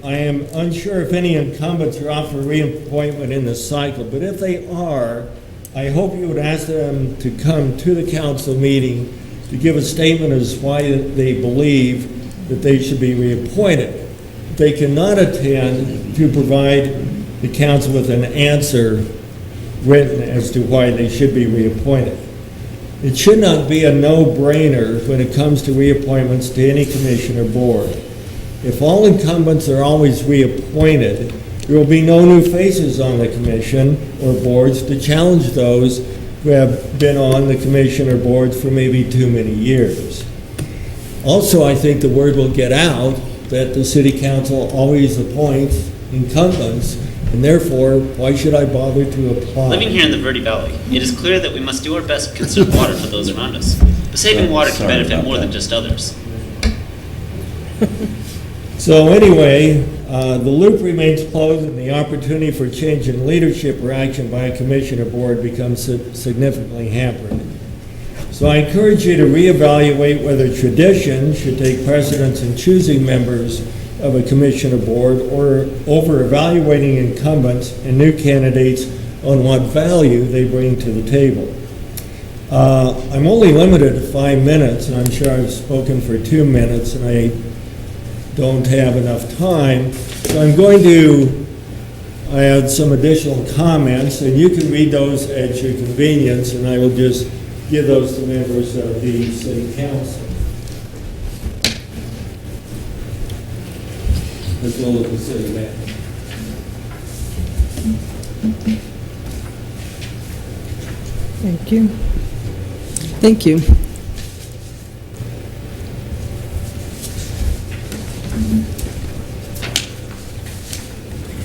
am unsure if any incumbents are up for reappointment in this cycle, but if they are, I hope you would ask them to come to the council meeting to give a statement as why they believe that they should be reappointed. If they cannot attend, to provide the council with an answer written as to why they should be reappointed. It should not be a no-brainer when it comes to reappointments to any commission or board. If all incumbents are always reappointed, there will be no new faces on the commission or boards to challenge those who have been on the commission or boards for maybe too many years. Also, I think the word will get out that the City Council always appoints incumbents, and therefore, why should I bother to apply? Living here in the Verde Valley, it is clear that we must do our best to conserve water for those around us. But saving water can benefit more than just others. So anyway, the loop remains closed, and the opportunity for change in leadership or action by a commission or board becomes significantly hampered. So I encourage you to reevaluate whether tradition should take precedence in choosing members of a commission or board, or over evaluating incumbents and new candidates on what value they bring to the table. I'm only limited to 5 minutes, and I'm sure I've spoken for 2 minutes, and I don't have enough time. So I'm going to add some additional comments, and you can read those at your convenience, and I will just give those to members of the City Council. As well as the city manager. Thank you. Thank you.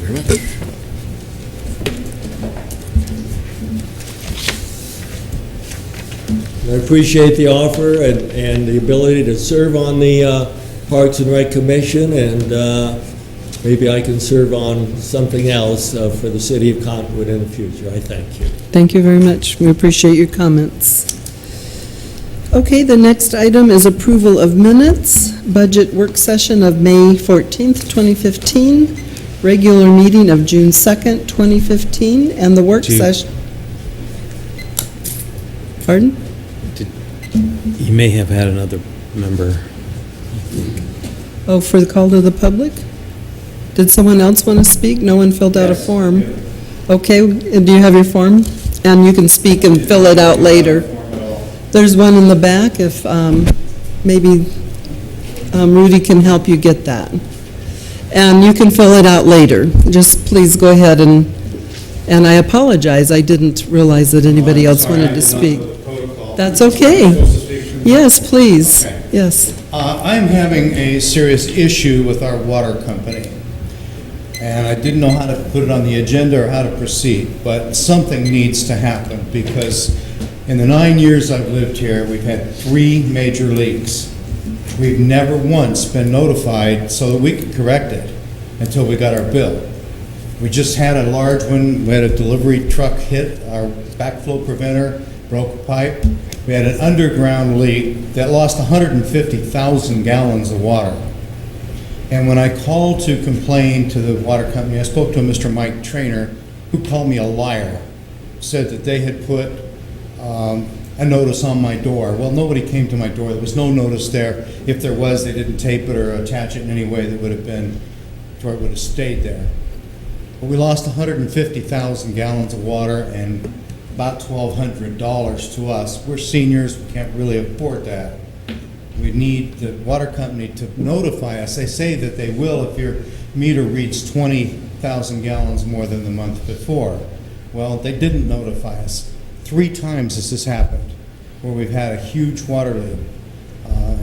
Very much. I appreciate the offer and the ability to serve on the Parks and Rec Commission, and maybe I can serve on something else for the city of Cottonwood in the future. I thank you. Thank you very much. We appreciate your comments. Okay, the next item is approval of minutes, budget work session of May 14th, 2015, regular meeting of June 2nd, 2015, and the work session. Pardon? You may have had another member. Oh, for the call to the public? Did someone else want to speak? No one filled out a form. Okay, do you have your form? And you can speak and fill it out later. There's one in the back if maybe Rudy can help you get that. And you can fill it out later. Just please go ahead and I apologize. I didn't realize that anybody else wanted to speak. That's okay. Yes, please. Yes. I'm having a serious issue with our water company. And I didn't know how to put it on the agenda or how to proceed, but something needs to happen because in the 9 years I've lived here, we've had 3 major leaks. We've never once been notified so that we could correct it until we got our bill. We just had a large one. We had a delivery truck hit our backflow preventer, broke a pipe. We had an underground leak that lost 150,000 gallons of water. And when I called to complain to the water company, I spoke to a Mr. Mike Trainer, who called me a liar, said that they had put a notice on my door. Well, nobody came to my door. There was no notice there. If there was, they didn't tape it or attach it in any way that would have been, where it would have stayed there. But we lost 150,000 gallons of water and about $1,200 to us. We're seniors, we can't really afford that. We need the water company to notify us. They say that they will if your meter reads 20,000 gallons more than the month before. Well, they didn't notify us. 3 times this has happened, where we've had a huge water leak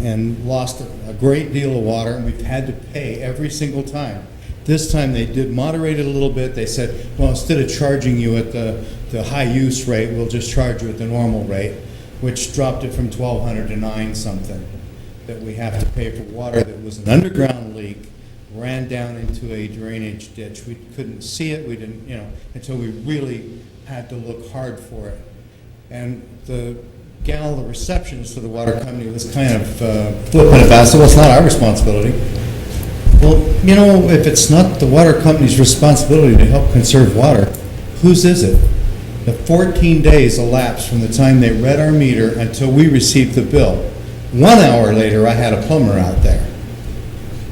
and lost a great deal of water, and we've had to pay every single time. This time they did moderate it a little bit. They said, well, instead of charging you at the high use rate, we'll just charge you at the normal rate, which dropped it from $1,200 to $9 something. That we have to pay for water that was an underground leak, ran down into a drainage ditch. We couldn't see it, we didn't, until we really had to look hard for it. And the gal, the receptionist for the water company, was kind of flippant about it, so it's not our responsibility. Well, if it's not the water company's responsibility to help conserve water, whose is it? The 14 days elapsed from the time they read our meter until we received the bill. 1 hour later, I had a plumber out there.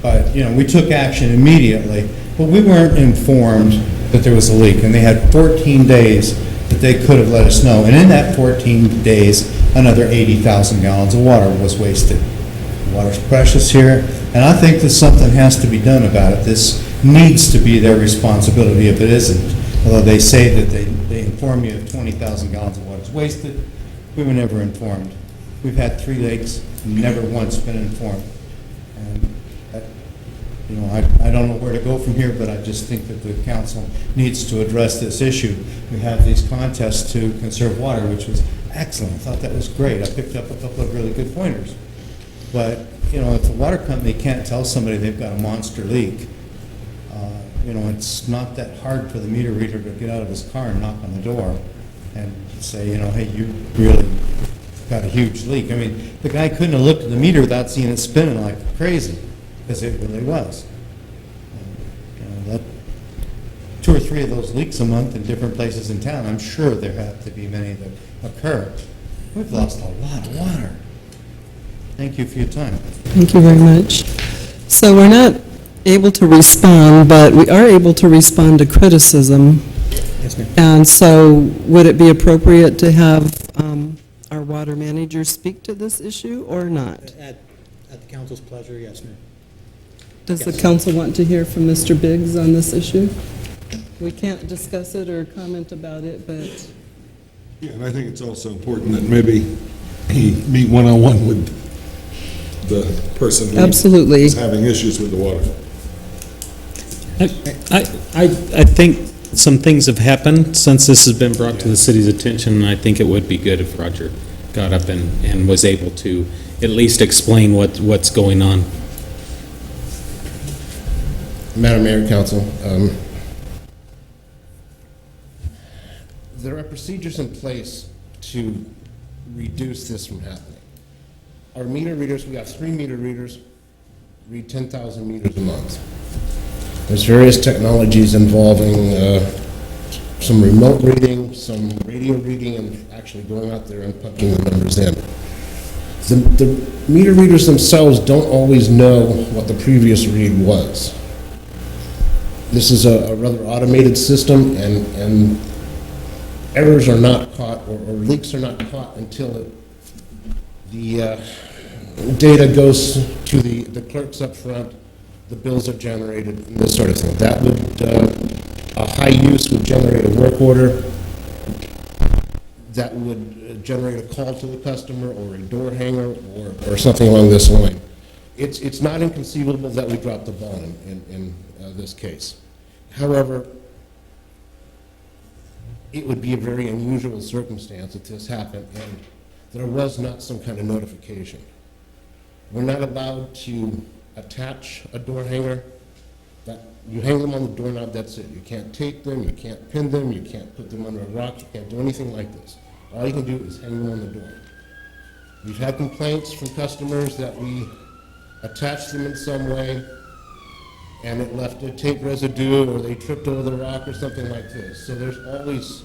But, we took action immediately, but we weren't informed that there was a leak, and they had 14 days that they could have let us know. And in that 14 days, another 80,000 gallons of water was wasted. Water's precious here, and I think that something has to be done about it. This needs to be their responsibility if it isn't. Although they say that they inform you if 20,000 gallons of water is wasted, we were never informed. We've had 3 leaks, never once been informed. And I don't know where to go from here, but I just think that the council needs to address this issue. We have these contests to conserve water, which was excellent. I thought that was great. I picked up a couple of really good pointers. But, if the water company can't tell somebody they've got a monster leak, it's not that hard for the meter reader to get out of his car and knock on the door and say, hey, you really got a huge leak. I mean, the guy couldn't have looked at the meter without seeing it spinning like crazy, because it really was. That 2 or 3 of those leaks a month in different places in town, I'm sure there have to be many that occur. We've lost a lot of water. Thank you for your time. Thank you very much. So we're not able to respond, but we are able to respond to criticism. Yes, ma'am. And so would it be appropriate to have our water manager speak to this issue or not? At the council's pleasure, yes, ma'am. Does the council want to hear from Mr. Biggs on this issue? We can't discuss it or comment about it, but... Yeah, and I think it's also important that maybe he meet one-on-one with the person Absolutely. who's having issues with the water. I think some things have happened since this has been brought to the city's attention, and I think it would be good if Roger got up and was able to at least explain what's going on. Madam Mayor, Council, there are procedures in place to reduce this from happening. Our meter readers, we have 3 meter readers, read 10,000 meters a month. There's various technologies involving some remote reading, some radio reading, and actually going out there and punching the numbers in. The meter readers themselves don't always know what the previous read was. This is a rather automated system, and errors are not caught, or leaks are not caught until the data goes to the clerks up front, the bills are generated, and this sort of thing. That would, a high use would generate a work order, that would generate a call to the customer, or a door hanger, or something along this line. it's not inconceivable that we dropped the ball in this case. However, it would be a very unusual circumstance if this happened and there was not some kind of notification. We're not allowed to attach a door hanger. That you hang them on the doorknob, that's it. You can't tape them, you can't pin them, you can't put them under a rock, you can't do anything like this. All you can do is hang them on the door. We've had complaints from customers that we attached them in some way and it left a tape residue or they tripped over the rock or something like this. So there's always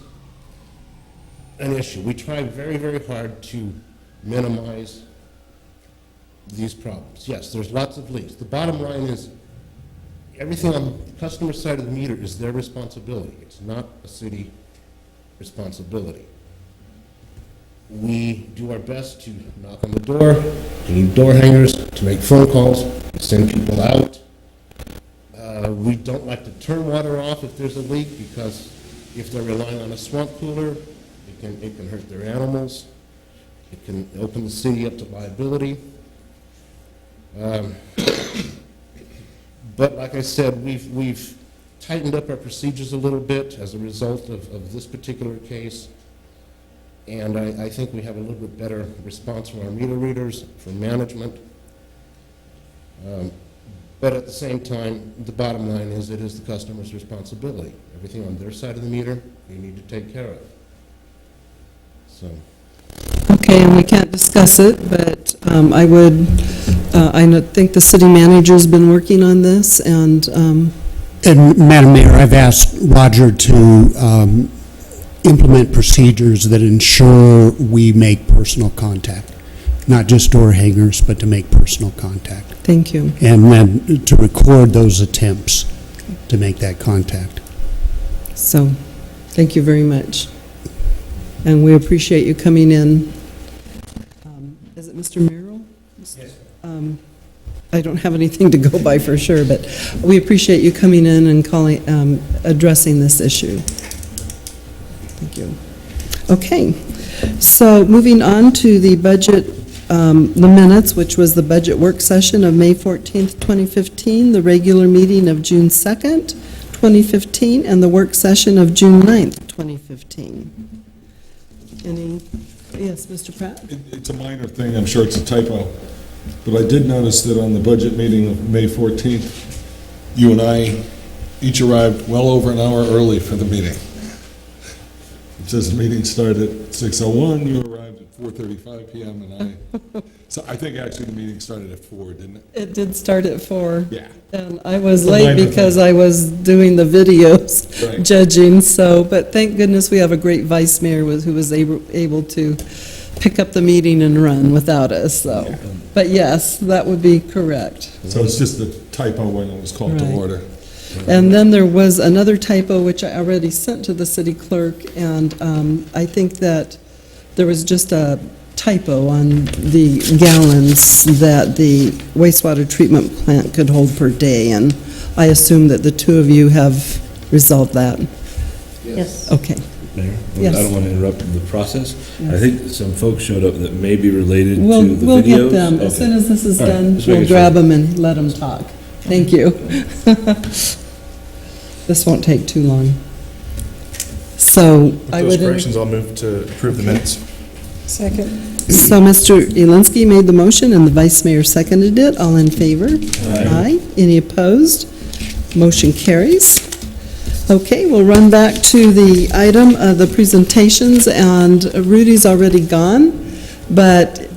an issue. We try very, very hard to minimize these problems. Yes, there's lots of leaks. The bottom line is everything on the customer side of the meter is their responsibility. It's not a city responsibility. We do our best to knock on the door, to need door hangers, to make phone calls, to send people out. We don't like to turn water off if there's a leak because if they're relying on a swamp cooler, it can hurt their animals. It can open the city up to liability. But like I said, we've tightened up our procedures a little bit as a result of this particular case. And I think we have a little bit better response from our meter readers, from management. But at the same time, the bottom line is it is the customer's responsibility. Everything on their side of the meter, you need to take care of. So. Okay, and we can't discuss it, but I think the city manager's been working on this, and Madam Mayor, I've asked Roger to implement procedures that ensure we make personal contact, not just door hangers, but to make personal contact. Thank you. And then to record those attempts to make that contact. So, thank you very much. And we appreciate you coming in. Is it Mr. Merrill? Yes. I don't have anything to go by for sure, but we appreciate you coming in and addressing this issue. Thank you. Okay, so moving on to the budget, the minutes, which was the budget work session of May 14th, 2015, the regular meeting of June 2nd, 2015, and the work session of June 9th, 2015. Yes, Mr. Pratt? It's a minor thing, I'm sure it's a typo, but I did notice that on the budget meeting of May 14th, you and I each arrived well over an hour early for the meeting. It says the meeting started at 6:01, you arrived at 4:35 p.m. So I think actually the meeting started at 4, didn't it? It did start at 4. Yeah. And I was late because I was doing the videos, right, judging, so, but thank goodness we have a great vice mayor who was able to pick up the meeting and run without us, so. Yeah. But yes, that would be correct. So it's just a typo when it was called to order. And then there was another typo which I already sent to the city clerk, and I think that there was just a typo on the gallons that the wastewater treatment plant could hold per day, and I assume that the two of you have resolved that. Yes. Okay. Mayor, Yes. I don't want to interrupt the process. Yes. I think some folks showed up that may be related to the videos. We'll get them. As soon as this is All right, done, just we'll making grab sure. them and let them talk. Thank you. This won't take too long. So With those corrections, I'll move to approve the minutes. Second. So Mr. Elinsky made the motion and the vice mayor seconded it. All in favor? Aye. Any opposed? Motion carries. Okay, we'll run back to the item of the presentations, and Rudy's already gone, but...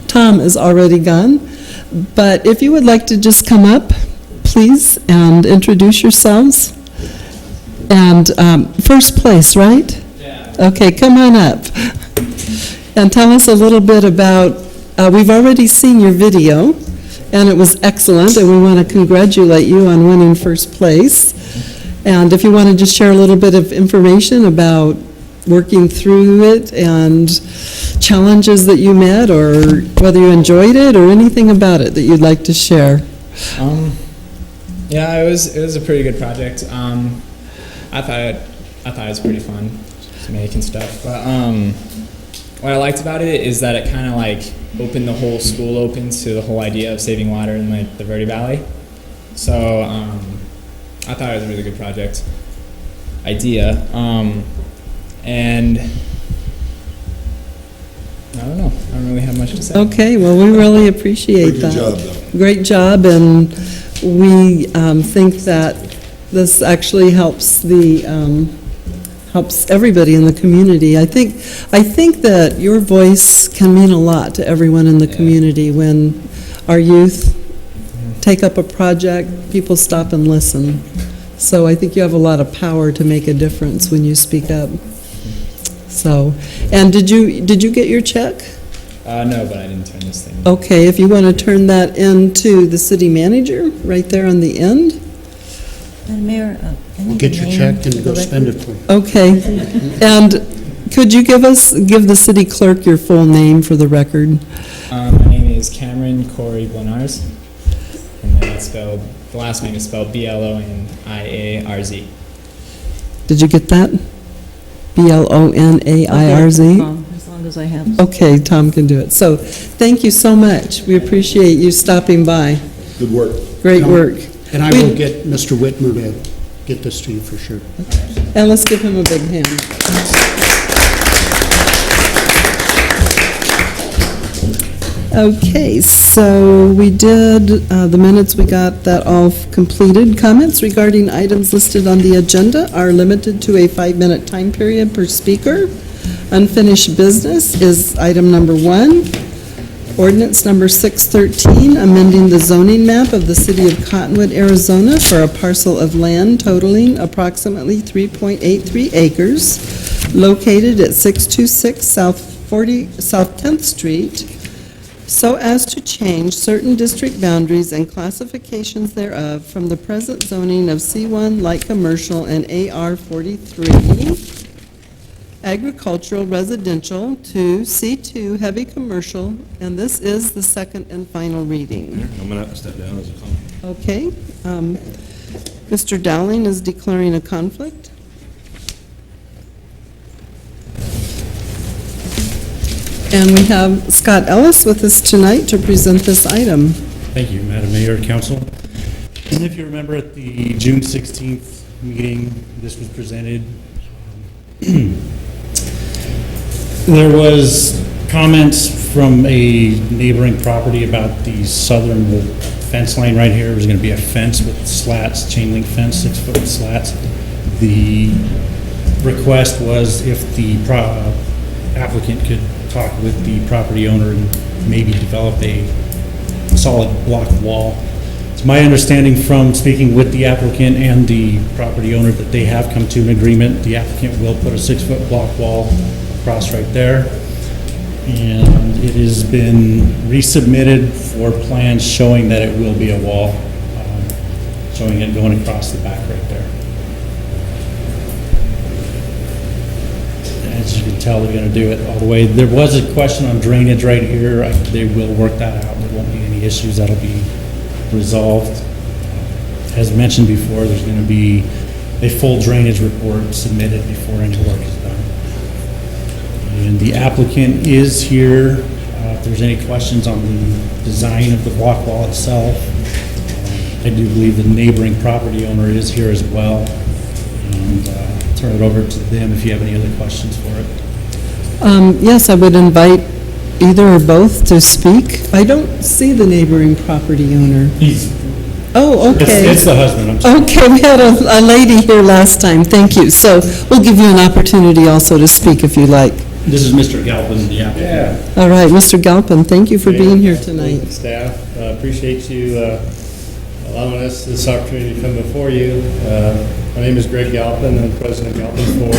Tom is already gone. But if you would like to just come up, please, and introduce yourselves. And first place, right? Yeah. Okay, come on up. And tell us a little bit about, we've already seen your video, and it was excellent, and we want to congratulate you on winning first place. And if you want to just share a little bit of information about working through it and challenges that you met, or whether you enjoyed it, or anything about it that you'd like to share. Yeah, it was a pretty good project. I thought it was pretty fun to make and stuff. But what I liked about it is that it kind of like opened the whole school open to the whole idea of saving water in like the Verde Valley. So I thought it was a really good project idea. And I don't know. I don't really have much to say. Okay, well, we really appreciate Good that. job, though. Great job, and we think that this actually helps helps everybody in the community. I think that your voice can mean a lot to everyone in the community. When our youth take up a project, people stop and listen. So I think you have a lot of power to make a difference when you speak up. So, and did you get your check? No, but I didn't turn this thing. Okay, if you want to turn that into the city manager, right there on the end. Madam Mayor, We'll get your check and go spend it for you. Okay. And could you give the city clerk your full name for the record? My name is Cameron Corey Blenars, and then it's spelled, the last name is spelled B-L-O-N-I-A-R-Z. Did you get that? B-L-O-N-A-I-R-Z? As long as I have. Okay, Tom can do it. So, thank you so much. We appreciate you stopping by. Good work. Great work. And I will get Mr. Whitmer to get this to you for sure. And let's give him a big hand. Okay, so we did, the minutes, we got that all completed. Comments regarding items listed on the agenda are limited to a 5-minute time period per speaker. Unfinished business is item number 1. Ordinance number 613, amending the zoning map of the city of Cottonwood, Arizona for a parcel of land totaling approximately 3.83 acres located at 626 South 10th Street, so as to change certain district boundaries and classifications thereof from the present zoning of C1 light commercial and AR 43 agricultural residential to C2 heavy commercial, and this is the second and final reading. I'm going to have to step down as a comment. Okay. Mr. Dowling is declaring a conflict. And we have Scott Ellis with us tonight to present this item. Thank you, Madam Mayor, Council. And if you remember at the June 16th meeting, this was presented. There was comments from a neighboring property about the southern fence line right here. There's going to be a fence with slats, chain link fence, 6-foot slats. The request was if the applicant could talk with the property owner and maybe develop a solid block wall. It's my understanding from speaking with the applicant and the property owner that they have come to an agreement. The applicant will put a 6-foot block wall across right there. And it has been resubmitted for plans showing that it will be a wall, showing it going across the back right there. As you can tell, they're going to do it all the way. There was a question on drainage right here. They will work that out. There won't be any issues. That'll be resolved. As mentioned before, there's going to be a full drainage report submitted before any work is done. And the applicant is here. If there's any questions on the design of the block wall itself, I do believe the neighboring property owner is here as well. And turn it over to them if you have any other questions for it. Yes, I would invite either or both to speak. I don't see the neighboring property owner. Oh, okay. It's the husband, I'm sorry. Okay, we had a lady here last time, thank you. So we'll give you an opportunity also to speak if you like. This is Mr. Galpin, the applicant. Yeah. All right, Mr. Galpin, thank you for being here tonight. Staff, appreciate you allowing us this opportunity to come before you. My name is Greg Galpin. I'm president of Galpin Ford.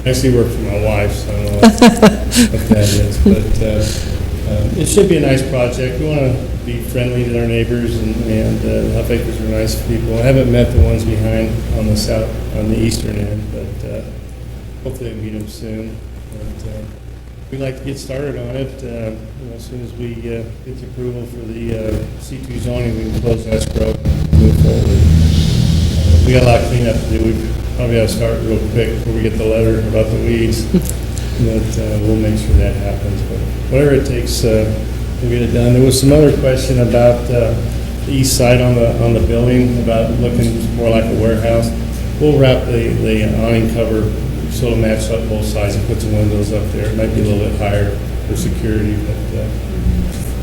I actually work for my wife, so I don't know what that is. But it should be a nice project. We want to be friendly to our neighbors, and the Huff Acres are nice people. I haven't met the ones behind on the south, on the eastern end, but hopefully I'll meet them soon. But we'd like to get started on it. As soon as we get the approval for the C2 zoning, we can close escrow and move forward. We got a lot of cleanup to do. We probably ought to start real quick before we get the letter about the weeds. But we'll make sure that happens. But whatever it takes, we'll get it done. There was some other question about the east side on the building, about looking more like a warehouse. We'll wrap the awning cover so it'll match up both sides and put some windows up there. It might be a little bit higher for security, but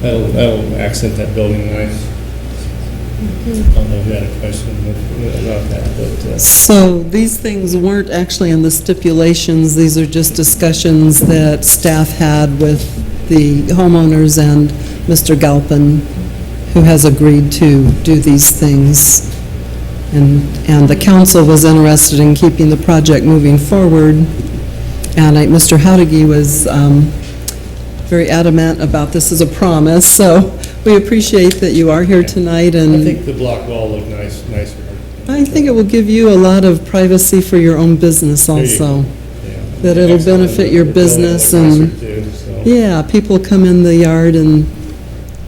that'll accent that building nice. I don't know if you had a question about that, but. So these things weren't actually in the stipulations, these are just discussions that staff had with the homeowners and Mr. Galpin, who has agreed to do these things. And the council was interested in keeping the project moving forward, and Mr. Howdigi was very adamant about this as a promise, so we appreciate that you are here tonight, and I think the block wall looked nicer. I think it will give you a lot of privacy for your own business also. That it'll benefit your business, and yeah, people come in the yard and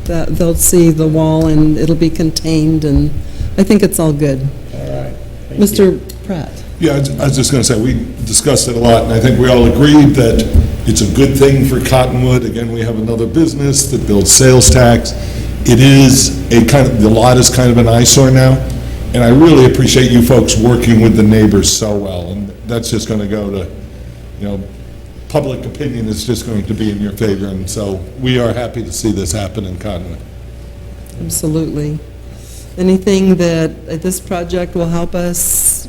they'll see the wall and it'll be contained, and I think it's all good. All right. Mr. Pratt. Yeah, I was just going to say, we discussed it a lot, and I think we all agreed that it's a good thing for Cottonwood. Again, we have another business that builds sales tax. It is the lot is kind of an eyesore now, and I really appreciate you folks working with the neighbors so well, and that's just going to go to, public opinion is just going to be in your favor, and so we are happy to see this happen in Cottonwood. Absolutely. Anything that this project will help us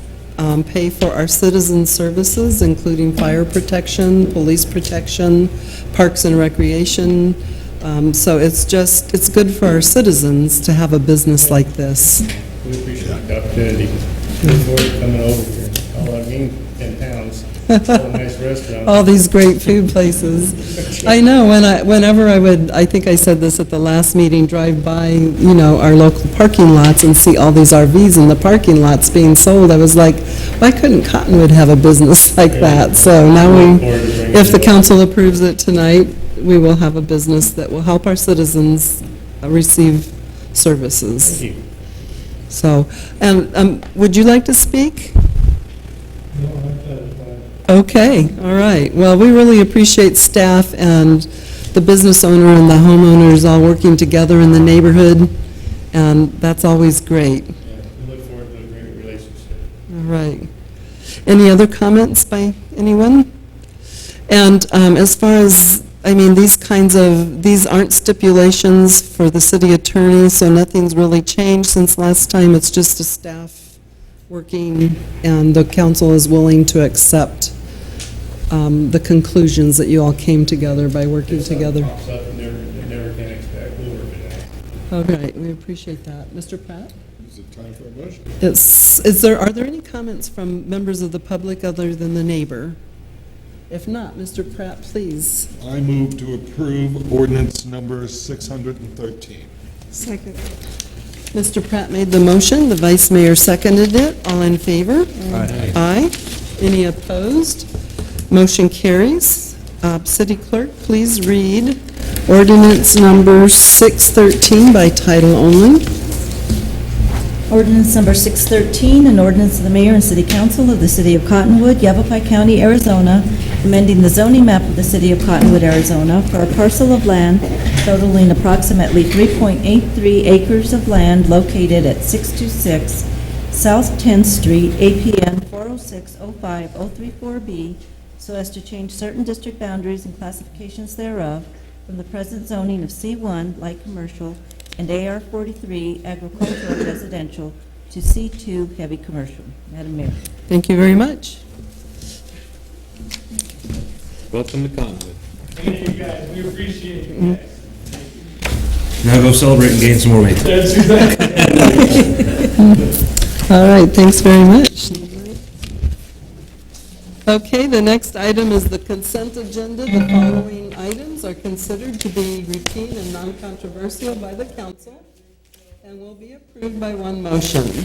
pay for our citizen services, including fire protection, police protection, parks and recreation. So it's good for our citizens to have a business like this. We appreciate the opportunity. Look forward to coming over here. All I mean, 10 pounds. All nice restaurants. All these great food places. I know, whenever I would, I think I said this at the last meeting, drive by, our local parking lots and see all these RVs in the parking lots being sold, I was like, why couldn't Cottonwood have a business like that? So now if the council approves it tonight, we will have a business that will help our citizens receive services. Thank you. So, would you like to speak? No, I'm fine. Okay, all right. Well, we really appreciate staff and the business owner and the homeowners all working together in the neighborhood, and that's always great. Yeah, we look forward to a great relationship. All right. Any other comments by anyone? And as far as, these aren't stipulations for the city attorney, so nothing's really changed since last time. It's just a staff working, and the council is willing to accept the conclusions that you all came together by working together. Pops up and never can expect. We'll work it out. All right, we appreciate that. Mr. Pratt? Is it time for a motion? Are there any comments from members of the public other than the neighbor? If not, Mr. Pratt, please. I move to approve ordinance number 613. Second. Mr. Pratt made the motion, the vice mayor seconded it. All in favor? Aye. Aye. Any opposed? Motion carries. City clerk, please read ordinance number 613 by title only. Ordinance number 613, an ordinance of the mayor and city council of the city of Cottonwood, Yavapai County, Arizona, amending the zoning map of the city of Cottonwood, Arizona for a parcel of land totaling approximately 3.83 acres of land located at 626 South 10th Street, APN 406-05034B, so as to change certain district boundaries and classifications thereof from the present zoning of C1 light commercial and AR 43 agricultural residential to C2 heavy commercial. Madam Mayor. Thank you very much. Welcome to Cottonwood. Thank you, guys. We appreciate you guys. Now go celebrate and gain some more weight. That's exactly. All right, thanks very much. Okay, the next item is the consent agenda. The following items are considered to be routine and non-controversial by the council and will be approved by one motion.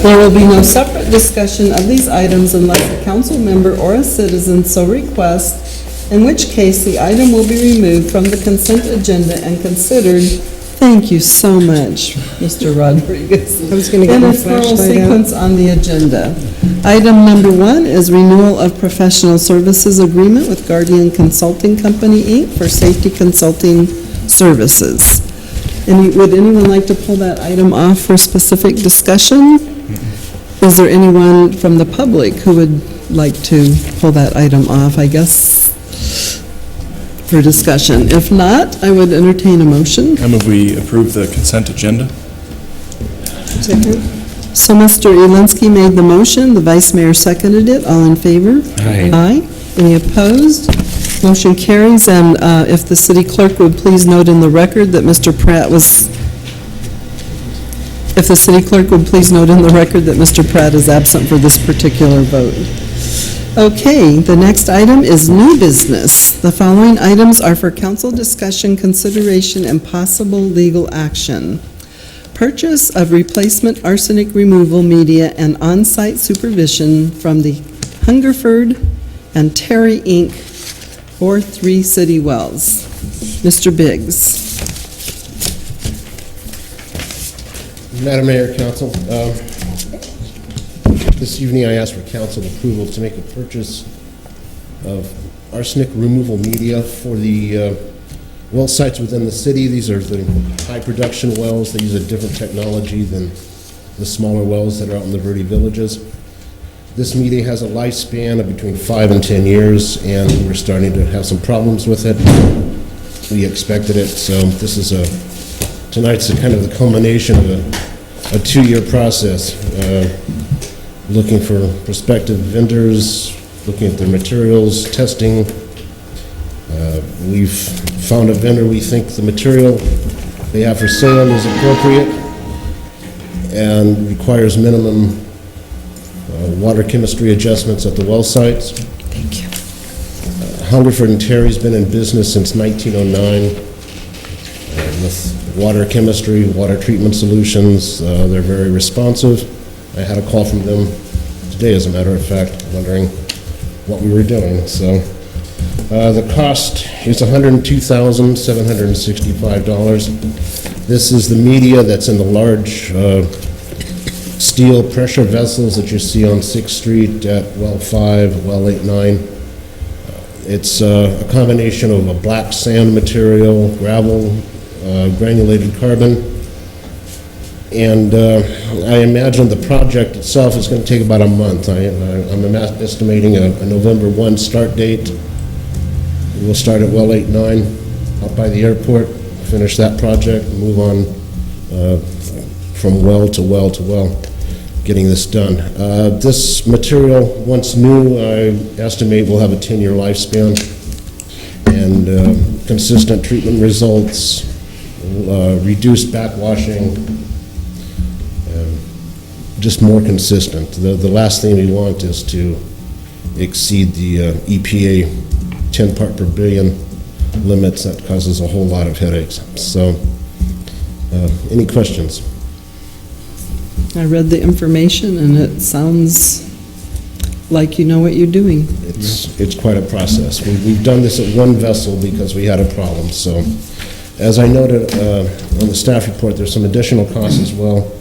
There will be no separate discussion of these items unless a council member or a citizen so requests, in which case the item will be removed from the consent agenda and considered Thank you so much, Mr. Rodriguez. I was gonna get In my a thorough flashlight out. sequence on the agenda. Item number 1 is renewal of professional services agreement with Guardian Consulting Company, Inc. for safety consulting services. Would anyone like to pull that item off for specific discussion? Is there anyone from the public who would like to pull that item off, I guess, for discussion? If not, I would entertain a motion. I move we approve the consent agenda. Second. So Mr. Elinsky made the motion, the vice mayor seconded it. All in favor? Aye. Aye. Any opposed? Motion carries, and if the city clerk would please note in the record that Mr. Pratt was, if the city clerk would please note in the record that Mr. Pratt is absent for this particular vote. Okay, the next item is new business. The following items are for council discussion, consideration, and possible legal action. Purchase of replacement arsenic removal media and on-site supervision from the Hungerford and Terry, Inc. for 3 city wells. Mr. Biggs. Madam Mayor, Council, this evening I ask for council approval to make a purchase of arsenic removal media for the well sites within the city. These are the high production wells. They use a different technology than the smaller wells that are out in the Verde villages. This media has a lifespan of between 5 and 10 years, and we're starting to have some problems with it. We expected it, so this is tonight's kind of the culmination of a 2-year process. Looking for prospective vendors, looking at their materials, testing. We've found a vendor we think the material they have for sale is appropriate and requires minimum water chemistry adjustments at the well sites. Thank you. Hungerford and Terry's been in business since 1909 with water chemistry, water treatment solutions. They're very responsive. I had a call from them today, as a matter of fact, wondering what we were doing. So the cost is $102,765. This is the media that's in the large steel pressure vessels that you see on 6th Street at well 5, well 8, 9. It's a combination of a black sand material, gravel, granulated carbon, and I imagine the project itself is going to take about a month. I'm estimating a November 1 start date. We'll start at well 8, 9 up by the airport, finish that project, and move on from well to well to well, getting this done. This material, once new, I estimate will have a 10-year lifespan, and consistent treatment results, reduced backwashing, just more consistent. The last thing we want is to exceed the EPA 10 part per billion limits. That causes a whole lot of headaches. So, any questions? I read the information, and it sounds like you know what you're doing. It's quite a process. We've done this at one vessel because we had a problem. So, as I noted on the staff report, there's some additional costs as well,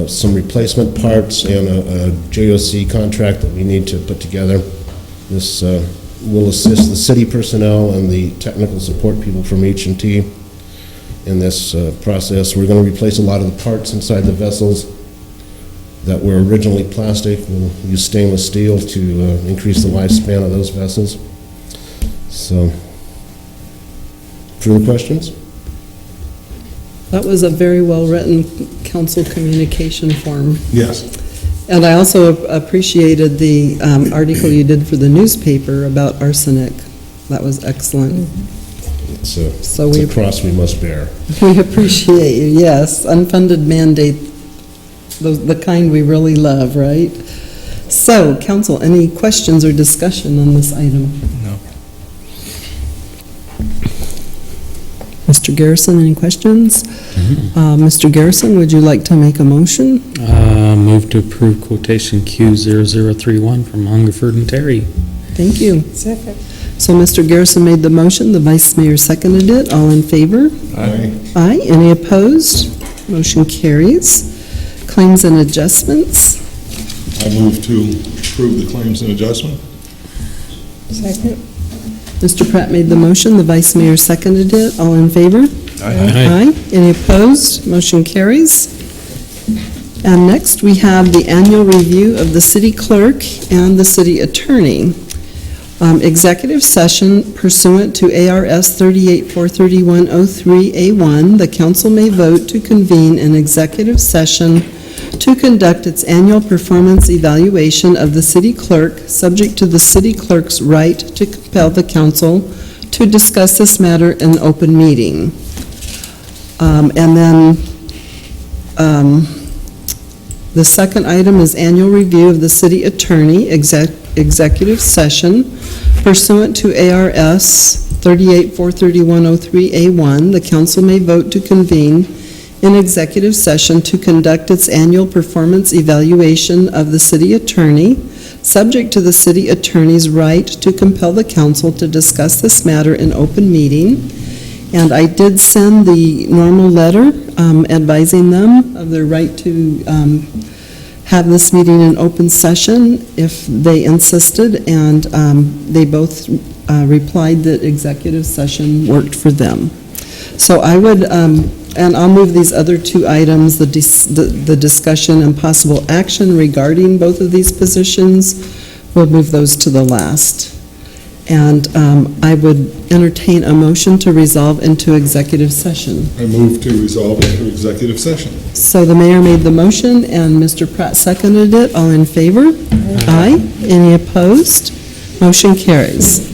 some replacement parts, and a JOC contract that we need to put together. This will assist the city personnel and the technical support people from H&T in this process. We're going to replace a lot of the parts inside the vessels that were originally plastic. We'll use stainless steel to increase the lifespan of those vessels. So, further questions? That was a very well-written council communication form. Yes. And I also appreciated the article you did for the newspaper about arsenic. That was excellent. It's a cross we must bear. We appreciate you, yes. Unfunded mandate, the kind we really love, right? So, council, any questions or discussion on this item? No. Mr. Garrison, any questions? Mr. Garrison, would you like to make a motion? Move to approve quotation Q0031 from Hungerford and Terry. Thank you. Second. So Mr. Garrison made the motion, the vice mayor seconded it. All in favor? Aye. Aye. Any opposed? Motion carries. Claims and adjustments. I move to approve the claims and adjustment. Second. Mr. Pratt made the motion, the vice mayor seconded it. All in favor? Aye. Any opposed? Motion carries. And next, we have the annual review of the city clerk and the city attorney. Executive session pursuant to ARS 38-431-03A1, the council may vote to convene an executive session to conduct its annual performance evaluation of the city clerk, subject to the city clerk's right to compel the council to discuss this matter in open meeting. And then the second item is annual review of the city attorney, executive session pursuant to ARS 38-431-03A1. The council may vote to convene in executive session to conduct its annual performance evaluation of the city attorney, subject to the city attorney's right to compel the council to discuss this matter in open meeting. And I did send the normal letter advising them of their right to have this meeting in open session if they insisted, and they both replied that executive session worked for them. So I would, and I'll move these other two items, the discussion and possible action regarding both of these positions, we'll move those to the last. And I would entertain a motion to resolve into executive session. I move to resolve into executive session. So the mayor made the motion and Mr. Pratt seconded it. All in favor? Aye. Any opposed? Motion carries.